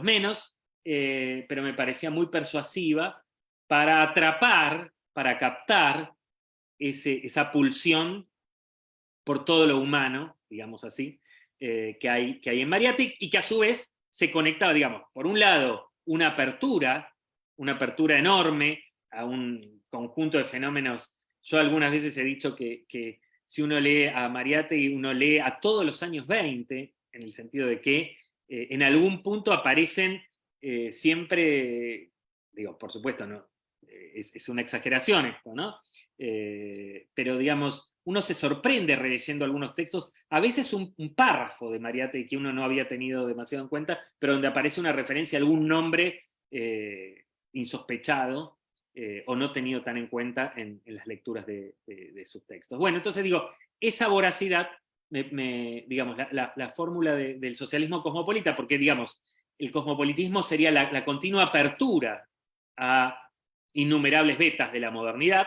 menos, pero me parecía muy persuasiva para atrapar, para captar esa pulsión por todo lo humano, digamos así, que hay en Mariátegui, y que a su vez se conectaba, digamos, por un lado, una apertura enorme a un conjunto de fenómenos. Yo algunas veces he dicho que si uno lee a Mariátegui, uno lee a todos los años 20, en el sentido de que en algún punto aparecen siempre, digo, por supuesto, no, es una exageración esto, ¿no? Pero digamos, uno se sorprende releyendo algunos textos, a veces un párrafo de Mariátegui que uno no había tenido demasiado en cuenta, pero donde aparece una referencia a algún nombre insospechado o no tenido tan en cuenta en las lecturas de sus textos. Bueno, entonces digo, esa voracidad, digamos, la fórmula del socialismo cosmopolita, porque digamos, el cosmopolitismo sería la continua apertura a innumerables vetas de la modernidad,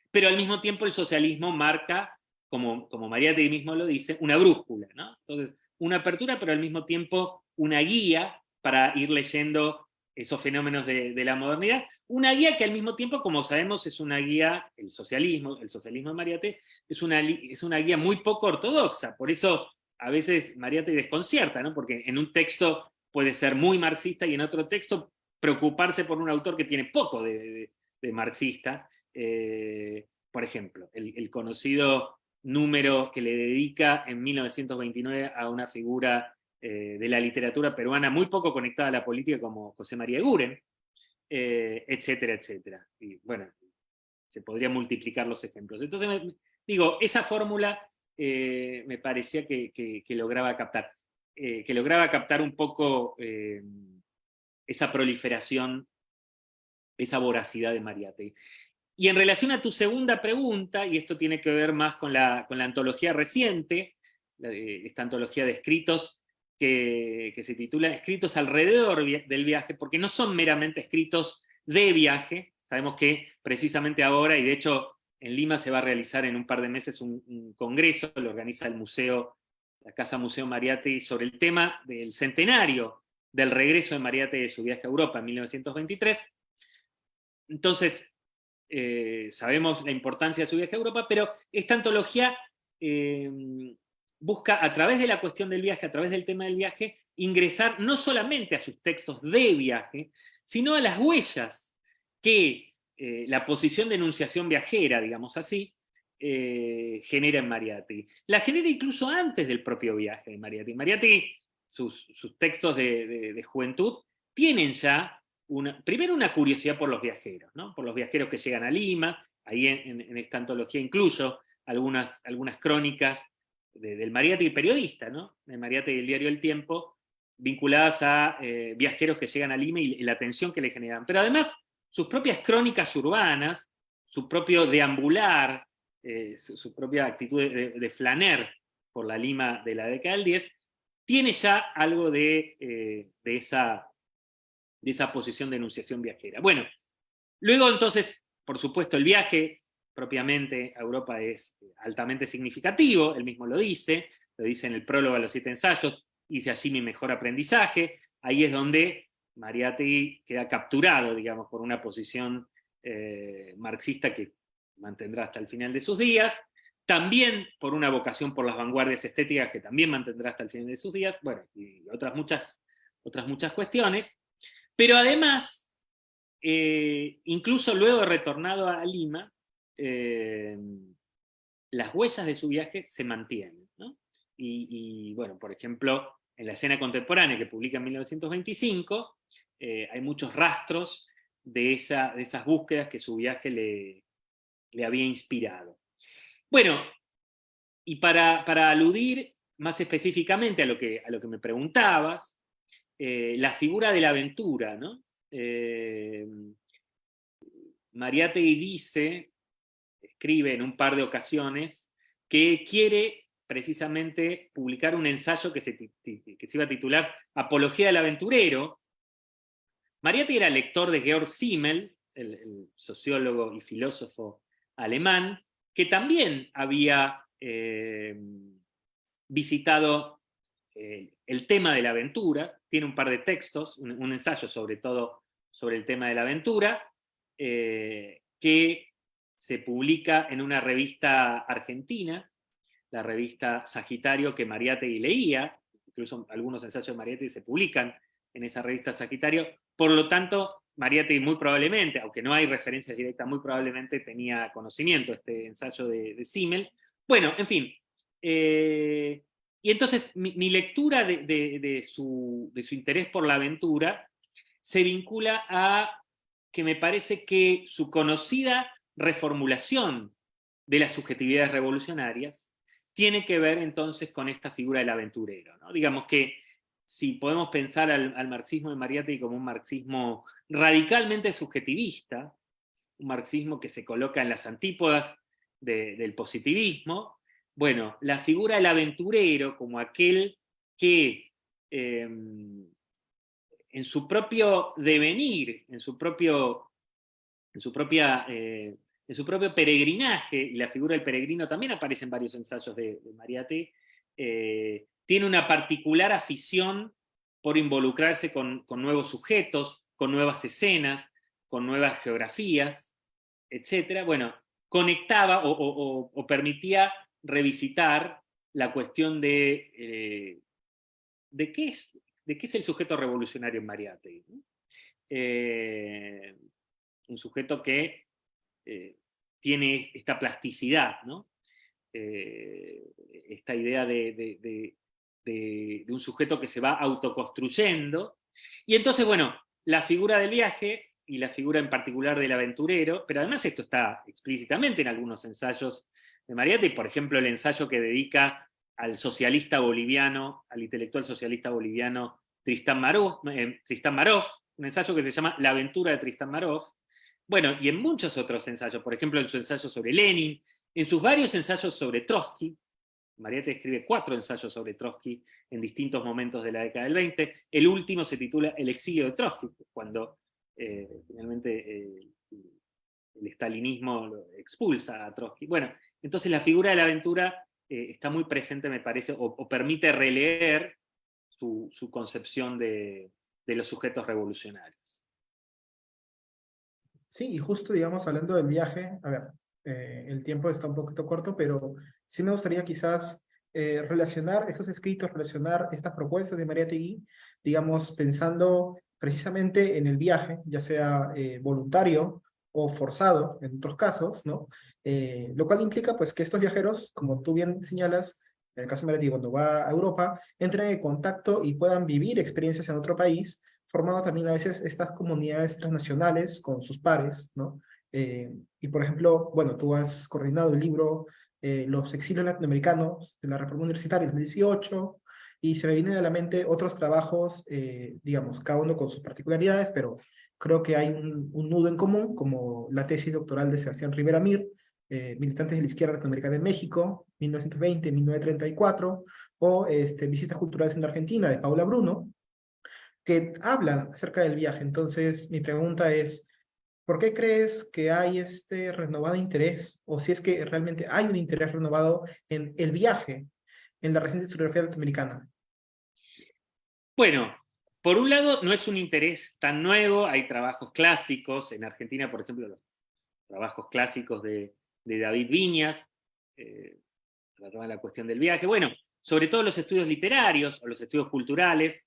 pero al mismo tiempo el socialismo marca, como Mariátegui mismo lo dice, una brújula, ¿no? Entonces, una apertura, pero al mismo tiempo una guía para ir leyendo esos fenómenos de la modernidad, una guía que al mismo tiempo, como sabemos, es una guía, el socialismo de Mariátegui, es una guía muy poco ortodoxa, por eso a veces Mariátegui desconcierta, ¿no? Porque en un texto puede ser muy marxista y en otro texto preocuparse por un autor que tiene poco de marxista. Por ejemplo, el conocido número que le dedica en 1929 a una figura de la literatura peruana muy poco conectada a la política como José María Eguren, etcétera, etcétera. Y bueno, se podría multiplicar los ejemplos. Entonces, digo, esa fórmula me parecía que lograba captar un poco esa proliferación, esa voracidad de Mariátegui. Y en relación a tu segunda pregunta, y esto tiene que ver más con la antología reciente, esta antología de escritos que se titula Escritos alrededor del viaje, porque no son meramente escritos de viaje. Sabemos que precisamente ahora, y de hecho en Lima se va a realizar en un par de meses un congreso, lo organiza el museo, la Casa Museo Mariátegui, sobre el tema del centenario del regreso de Mariátegui de su viaje a Europa en 1923. Entonces, sabemos la importancia de su viaje a Europa, pero esta antología busca, a través de la cuestión del viaje, a través del tema del viaje, ingresar no solamente a sus textos de viaje, sino a las huellas que la posición de enunciación viajera, digamos así, genera en Mariátegui. La genera incluso antes del propio viaje de Mariátegui. Mariátegui, sus textos de juventud, tienen ya primero una curiosidad por los viajeros, ¿no? Por los viajeros que llegan a Lima. Ahí en esta antología incluyo algunas crónicas del Mariátegui periodista, ¿no? De Mariátegui del diario El Tiempo, vinculadas a viajeros que llegan a Lima y la atención que le generan. Pero además, sus propias crónicas urbanas, su propio deambular, su propia actitud de flaner por la Lima de la década del 10, tiene ya algo de esa posición de enunciación viajera. Bueno, luego entonces, por supuesto, el viaje propiamente a Europa es altamente significativo, él mismo lo dice en el prólogo a los 7 ensayos, hice allí mi mejor aprendizaje. Ahí es donde Mariátegui queda capturado, digamos, por una posición marxista que mantendrá hasta el final de sus días, también por una vocación por las vanguardias estéticas que también mantendrá hasta el final de sus días, bueno, y otras muchas cuestiones. Pero además, incluso luego de retornado a Lima, las huellas de su viaje se mantienen, ¿no? Y bueno, por ejemplo, en la escena contemporánea que publica en 1925, hay muchos rastros de esas búsquedas que su viaje le había inspirado. Bueno, y para aludir más específicamente a lo que me preguntabas, la figura de la aventura, ¿no? Mariátegui escribe en un par de ocasiones, que quiere precisamente publicar un ensayo que se iba a titular Apología del aventurero. Mariátegui era lector de Georg Simmel, el sociólogo y filósofo alemán, que también había visitado el tema de la aventura, tiene un par de textos, un ensayo sobre todo sobre el tema de la aventura, que se publica en una revista argentina, la revista Sagitario, que Mariátegui leía, incluso algunos ensayos de Mariátegui se publican en esa revista Sagitario. Por lo tanto, Mariátegui muy probablemente, aunque no hay referencias directas, muy probablemente tenía conocimiento de este ensayo de Simmel. Bueno, en fin. Y entonces mi lectura de su interés por la aventura se vincula a que me parece que su conocida reformulación de las subjetividades revolucionarias tiene que ver entonces con esta figura del aventurero, ¿no? Digamos que si podemos pensar al marxismo de Mariátegui como un marxismo radicalmente subjetivista, un marxismo que se coloca en las antípodas del positivismo, bueno, la figura del aventurero como aquel que en su propio devenir, en su propio peregrinaje, y la figura del peregrino también aparece en varios ensayos de Mariátegui, tiene una particular afición por involucrarse con nuevos sujetos, con nuevas escenas, con nuevas geografías, etc. Bueno, conectaba o permitía revisitar la cuestión de qué es el sujeto revolucionario en Mariátegui, ¿no? Un sujeto que tiene esta plasticidad, ¿no? Esta idea de un sujeto que se va autoconstruyendo. Y entonces, bueno, la figura del viaje y la figura en particular del aventurero, pero además esto está explícitamente en algunos ensayos de Mariátegui, por ejemplo, el ensayo que dedica al socialista boliviano, al intelectual socialista boliviano Tristán Maró, un ensayo que se llama La aventura de Tristán Maró. Bueno, y en muchos otros ensayos, por ejemplo, en su ensayo sobre Lenin, en sus varios ensayos sobre Trotsky. Mariátegui escribe 4 ensayos sobre Trotsky en distintos momentos de la década del 20. El último se titula El exilio de Trotsky, cuando finalmente el stalinismo lo expulsa a Trotsky. Bueno, entonces la figura de la aventura está muy presente, me parece, o permite releer su concepción de los sujetos revolucionarios. Sí, y justo, digamos, hablando del viaje, a ver, el tiempo está un poquito corto, pero sí me gustaría quizás relacionar esos escritos, relacionar estas propuestas de Mariátegui, digamos, pensando precisamente en el viaje, ya sea voluntario o forzado en otros casos, ¿no? Lo cual implica, pues, que estos viajeros, como tú bien señalas, en el caso de Mariátegui, cuando va a Europa, entren en contacto y puedan vivir experiencias en otro país, formando también a veces estas comunidades transnacionales con sus pares, ¿no? Y por ejemplo, bueno, tú has coordinado el libro Los exilios latinoamericanos de la Reforma Universitaria 2018, y se me vienen a la mente otros trabajos, digamos, cada uno con sus particularidades, pero creo que hay un nudo en común, como la tesis doctoral de Sebastián Rivera Mir, Militantes de la Izquierda Latinoamericana en México, 1920-1934, o Visitas Culturales en la Argentina, de Paula Bruno, que hablan acerca del viaje. Entonces, mi pregunta es, ¿por qué crees que hay este renovado interés, o si es que realmente hay un interés renovado en el viaje en la reciente historiografía latinoamericana? Bueno, por un lado, no es un interés tan nuevo, hay trabajos clásicos, en Argentina, por ejemplo, los trabajos clásicos de David Viñas, trataban la cuestión del viaje. Bueno, sobre todo los estudios literarios o los estudios culturales,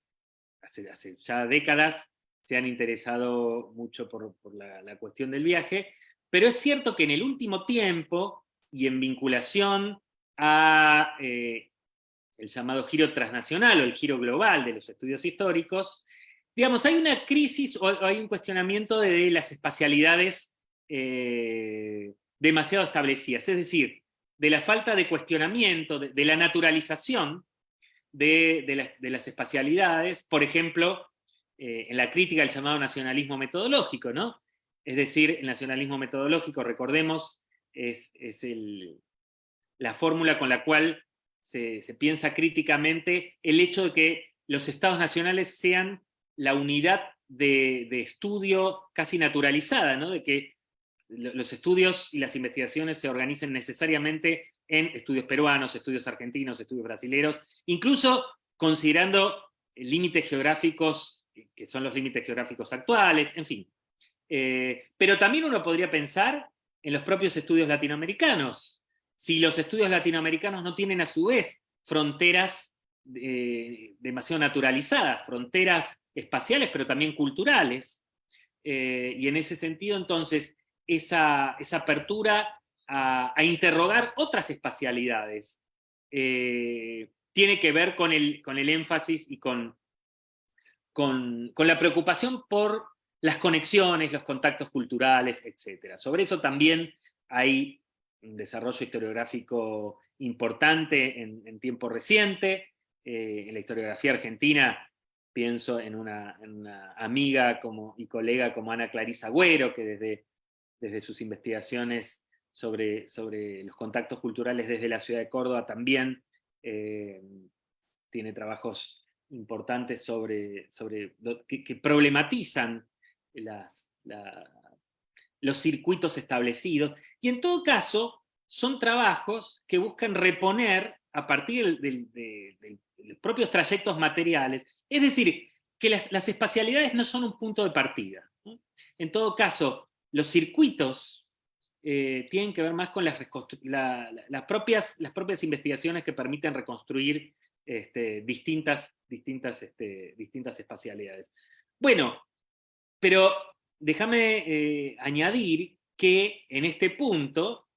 hace ya décadas se han interesado mucho por la cuestión del viaje, pero es cierto que en el último tiempo, y en vinculación a el llamado giro transnacional o el giro global de los estudios históricos, digamos, hay una crisis o hay un cuestionamiento de las espacialidades demasiado establecidas, es decir, de la falta de cuestionamiento, de la naturalización de las espacialidades, por ejemplo, en la crítica al llamado nacionalismo metodológico, ¿no? Es decir, el nacionalismo metodológico, recordemos, es la fórmula con la cual se piensa críticamente el hecho de que los estados nacionales sean la unidad de estudio casi naturalizada, ¿no? De que los estudios y las investigaciones se organicen necesariamente en estudios peruanos, estudios argentinos, estudios brasileños, incluso considerando límites geográficos, que son los límites geográficos actuales, en fin. Pero también uno podría pensar en los propios estudios latinoamericanos. Si los estudios latinoamericanos no tienen a su vez fronteras demasiado naturalizadas, fronteras espaciales, pero también culturales, y en ese sentido, entonces, esa apertura a interrogar otras espacialidades tiene que ver con el énfasis y con la preocupación por las conexiones, los contactos culturales, etc. Sobre eso también hay un desarrollo historiográfico importante en tiempo reciente. En la historiografía argentina pienso en una amiga y colega como Ana Clarisa Agüero, que desde sus investigaciones sobre los contactos culturales desde la ciudad de Córdoba también tiene trabajos importantes que problematizan los circuitos establecidos, y en todo caso son trabajos que buscan reponer a partir de los propios trayectos materiales, es decir, que las espacialidades no son un punto de partida, ¿no? En todo caso, los circuitos tienen que ver más con las propias investigaciones que permiten reconstruir distintas espacialidades. Bueno, pero déjame añadir que en este punto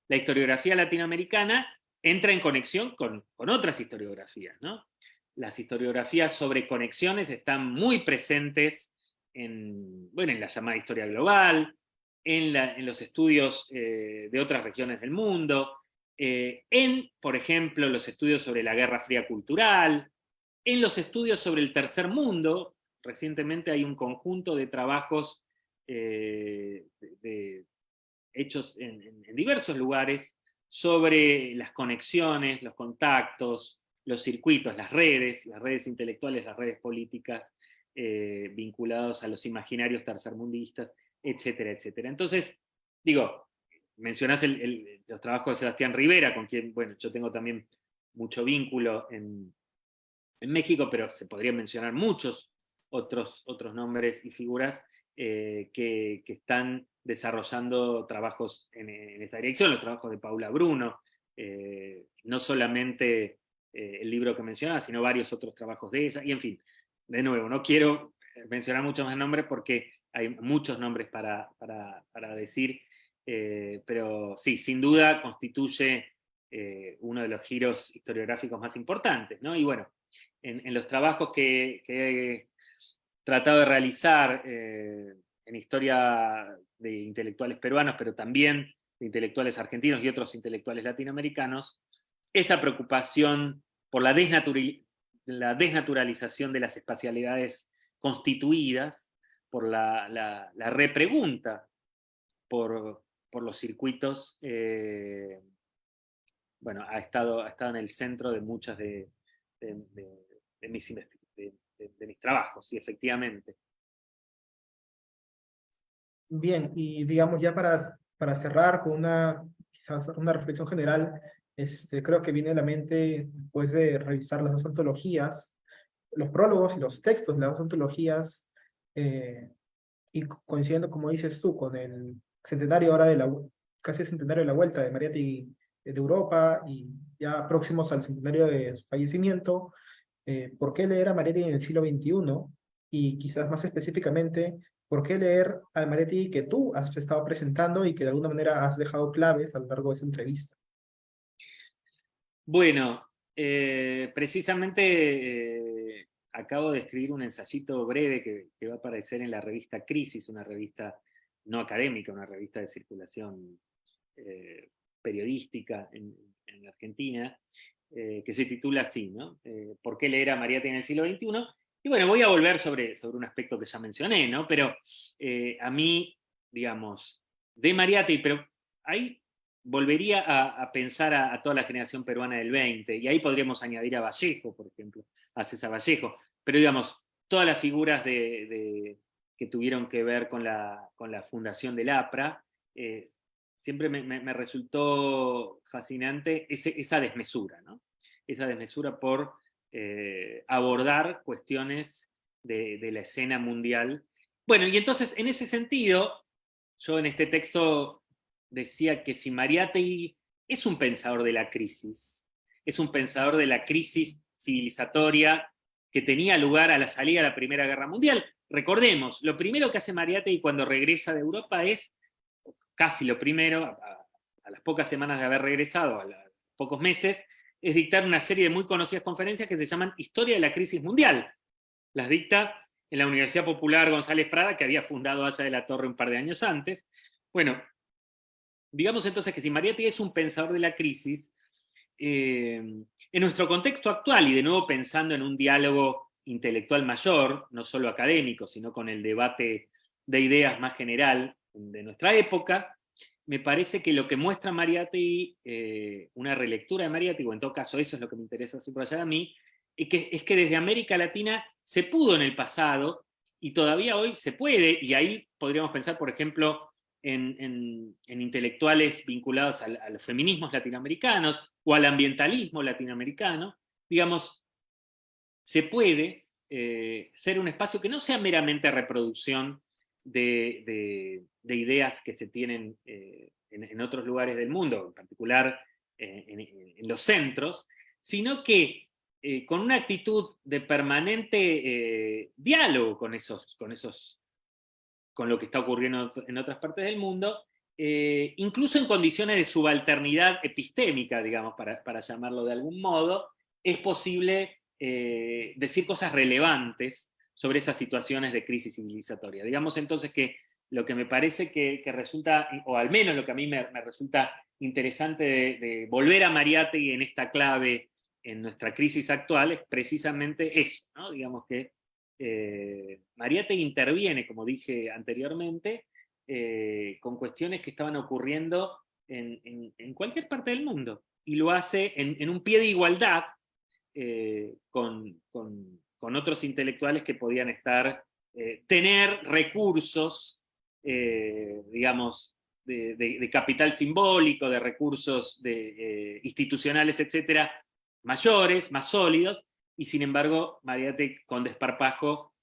la historiografía latinoamericana entra en conexión con otras historiografías, ¿no? Las historiografías sobre conexiones están muy presentes en la llamada historia global, en los estudios de otras regiones del mundo, por ejemplo, los estudios sobre la Guerra Fría cultural, en los estudios sobre el tercer mundo. Recientemente hay un conjunto de trabajos hechos en diversos lugares sobre las conexiones, los contactos, los circuitos, las redes intelectuales, las redes políticas vinculados a los imaginarios tercermundistas, etcétera, etcétera. Entonces, digo, mencionás los trabajos de Sebastián Rivera, con quien, bueno, yo tengo también mucho vínculo en México, pero se podrían mencionar muchos otros nombres y figuras que están desarrollando trabajos en esta dirección, los trabajos de Paula Bruno, no solamente el libro que mencionaba, sino varios otros trabajos de ella, y en fin, de nuevo, no quiero mencionar muchos más nombres porque hay muchos nombres para decir, pero sí, sin duda constituye uno de los giros historiográficos más importantes, ¿no? Y bueno, en los trabajos que he tratado de realizar en historia de intelectuales peruanos, pero también de intelectuales argentinos y otros intelectuales latinoamericanos, esa preocupación por la desnaturalización de las espacialidades constituidas, por la repregunta por los circuitos, bueno, ha estado en el centro de muchas de mis trabajos, sí, efectivamente. Bien, y digamos ya para cerrar con quizás una reflexión general, creo que viene a la mente, después de revisar las dos antologías, los prólogos y los textos de las dos antologías, y coincidiendo, como dices tú, con el centenario ahora casi el centenario de la vuelta de Mariátegui de Europa, y ya próximos al centenario de su fallecimiento, ¿por qué leer a Mariátegui en el siglo XXI? Y quizás más específicamente, ¿por qué leer a Mariátegui que tú has estado presentando y que de alguna manera has dejado claves a lo largo de esa entrevista? Bueno, precisamente acabo de escribir un ensayito breve que va a aparecer en la revista Crisis, una revista no académica, una revista de circulación periodística en Argentina, que se titula así, ¿no? ¿Por qué leer a Mariátegui en el siglo XXI? Y bueno, voy a volver sobre un aspecto que ya mencioné, ¿no? Pero a mí, digamos, de Mariátegui, pero ahí volvería a pensar a toda la generación peruana del 20, y ahí podríamos añadir a Vallejo, por ejemplo, a César Vallejo, pero digamos, todas las figuras que tuvieron que ver con la fundación del APRA, siempre me resultó fascinante esa desmesura, ¿no? Esa desmesura por abordar cuestiones de la escena mundial. Bueno, y entonces, en ese sentido, yo en este texto decía que si Mariátegui es un pensador de la crisis, es un pensador de la crisis civilizatoria que tenía lugar a la salida de la Primera Guerra Mundial. Recordemos, lo primero que hace Mariátegui cuando regresa de Europa es, casi lo primero, a las pocas semanas de haber regresado, a los pocos meses, es dictar una serie de muy conocidas conferencias que se llaman Historia de la Crisis Mundial. Las dicta en la Universidad Popular González Prada, que había fundado Haya de la Torre un par de años antes. Bueno, digamos entonces que si Mariátegui es un pensador de la crisis, en nuestro contexto actual, y de nuevo pensando en un diálogo intelectual mayor, no solo académico, sino con el debate de ideas más general de nuestra época, me parece que lo que muestra Mariátegui, una relectura de Mariátegui, o en todo caso eso es lo que me interesa subrayar a mí, es que desde América Latina se pudo en el pasado, y todavía hoy se puede, y ahí podríamos pensar, por ejemplo, en intelectuales vinculados a los feminismos latinoamericanos o al ambientalismo latinoamericano, digamos, se puede ser un espacio que no sea meramente reproducción de ideas que se tienen en otros lugares del mundo, en particular en los centros, sino que con una actitud de permanente diálogo con lo que está ocurriendo en otras partes del mundo, incluso en condiciones de subalternidad epistémica, digamos, para llamarlo de algún modo, es posible decir cosas relevantes sobre esas situaciones de crisis civilizatoria. Digamos entonces que lo que me parece que resulta, o al menos lo que a mí me resulta interesante de volver a Mariátegui en esta clave en nuestra crisis actual, es precisamente eso, ¿no? Digamos que Mariátegui interviene, como dije anteriormente, con cuestiones que estaban ocurriendo en cualquier parte del mundo, y lo hace en un pie de igualdad con otros intelectuales que podían tener recursos, digamos, de capital simbólico, de recursos institucionales, etcétera, mayores, más sólidos, y sin embargo, Mariátegui con desparpajo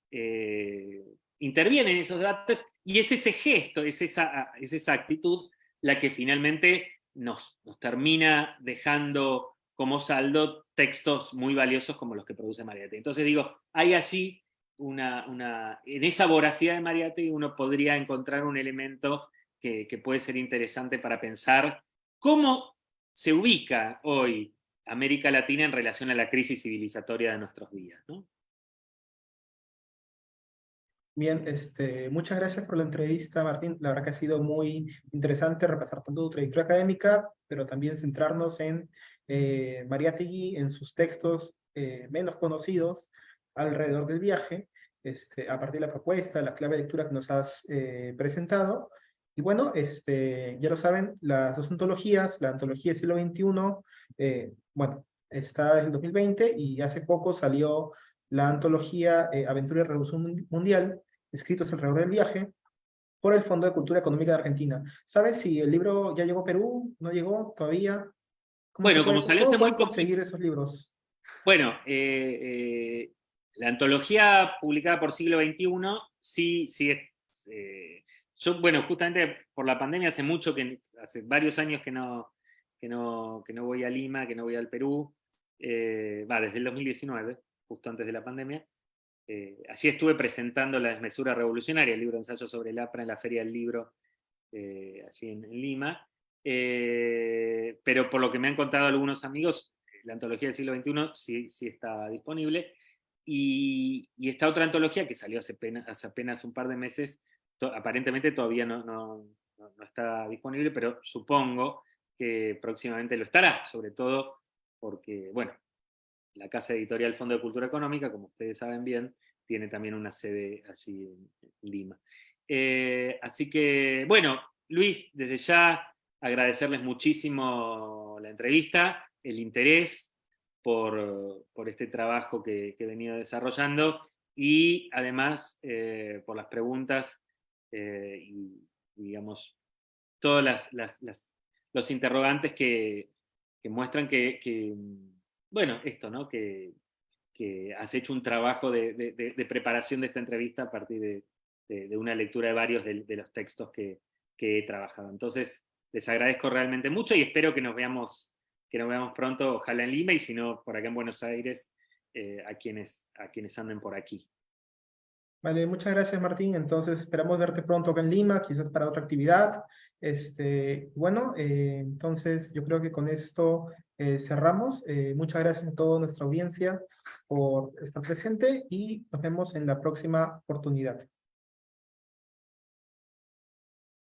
interviene en esos debates, y es ese gesto, es esa actitud la que finalmente nos termina dejando como saldo textos muy valiosos como los que produce Mariátegui. Entonces digo, hay allí en esa voracidad de Mariátegui uno podría encontrar un elemento que puede ser interesante para pensar cómo se ubica hoy América Latina en relación a la crisis civilizatoria de nuestros días, ¿no? Bien, muchas gracias por la entrevista, Martín. La verdad que ha sido muy interesante repasar tanto tu trayectoria académica, pero también centrarnos en Mariátegui, en sus textos menos conocidos alrededor del viaje, a partir de la propuesta, la clave de lectura que nos has presentado. Y bueno, ya lo saben, las dos antologías, la antología del siglo XXI, bueno, está desde el 2020 y hace poco salió la antología Aventura y Revolución Mundial, escritos alrededor del viaje, por el Fondo de Cultura Económica de Argentina. ¿Sabes si el libro ya llegó a Perú? ¿No llegó todavía? Bueno, como salió hace ¿Cómo muy pueden poquito. conseguir esos libros? Bueno, la antología publicada por Siglo XXI sí es. Yo, bueno, justamente por la pandemia hace varios años que no voy a Lima, que no voy al Perú, desde el 2019, justo antes de la pandemia. Allí estuve presentando La Desmesura Revolucionaria, el libro de ensayo sobre el APRA en la Feria del Libro, allí en Lima. Pero por lo que me han contado algunos amigos, la antología del siglo XXI sí está disponible. Y esta otra antología que salió hace apenas un par de meses, aparentemente todavía no está disponible, pero supongo que próximamente lo estará, sobre todo porque, bueno, la Casa Editorial Fondo de Cultura Económica, como ustedes saben bien, tiene también una sede allí en Lima. Así que, bueno, Luis, desde ya agradecerles muchísimo la entrevista, el interés por este trabajo que he venido desarrollando y además por las preguntas y, digamos, todos los interrogantes que muestran bueno, esto, ¿no? Que has hecho un trabajo de preparación de esta entrevista a partir de una lectura de varios de los textos que he trabajado. Entonces, les agradezco realmente mucho y espero que nos veamos pronto, ojalá en Lima, y si no, por acá en Buenos Aires, a quienes anden por aquí. Vale, muchas gracias, Martín. Entonces, esperamos verte pronto acá en Lima, quizás para otra actividad. Bueno, entonces yo creo que con esto cerramos. Muchas gracias a toda nuestra audiencia por estar presente y nos vemos en la próxima oportunidad.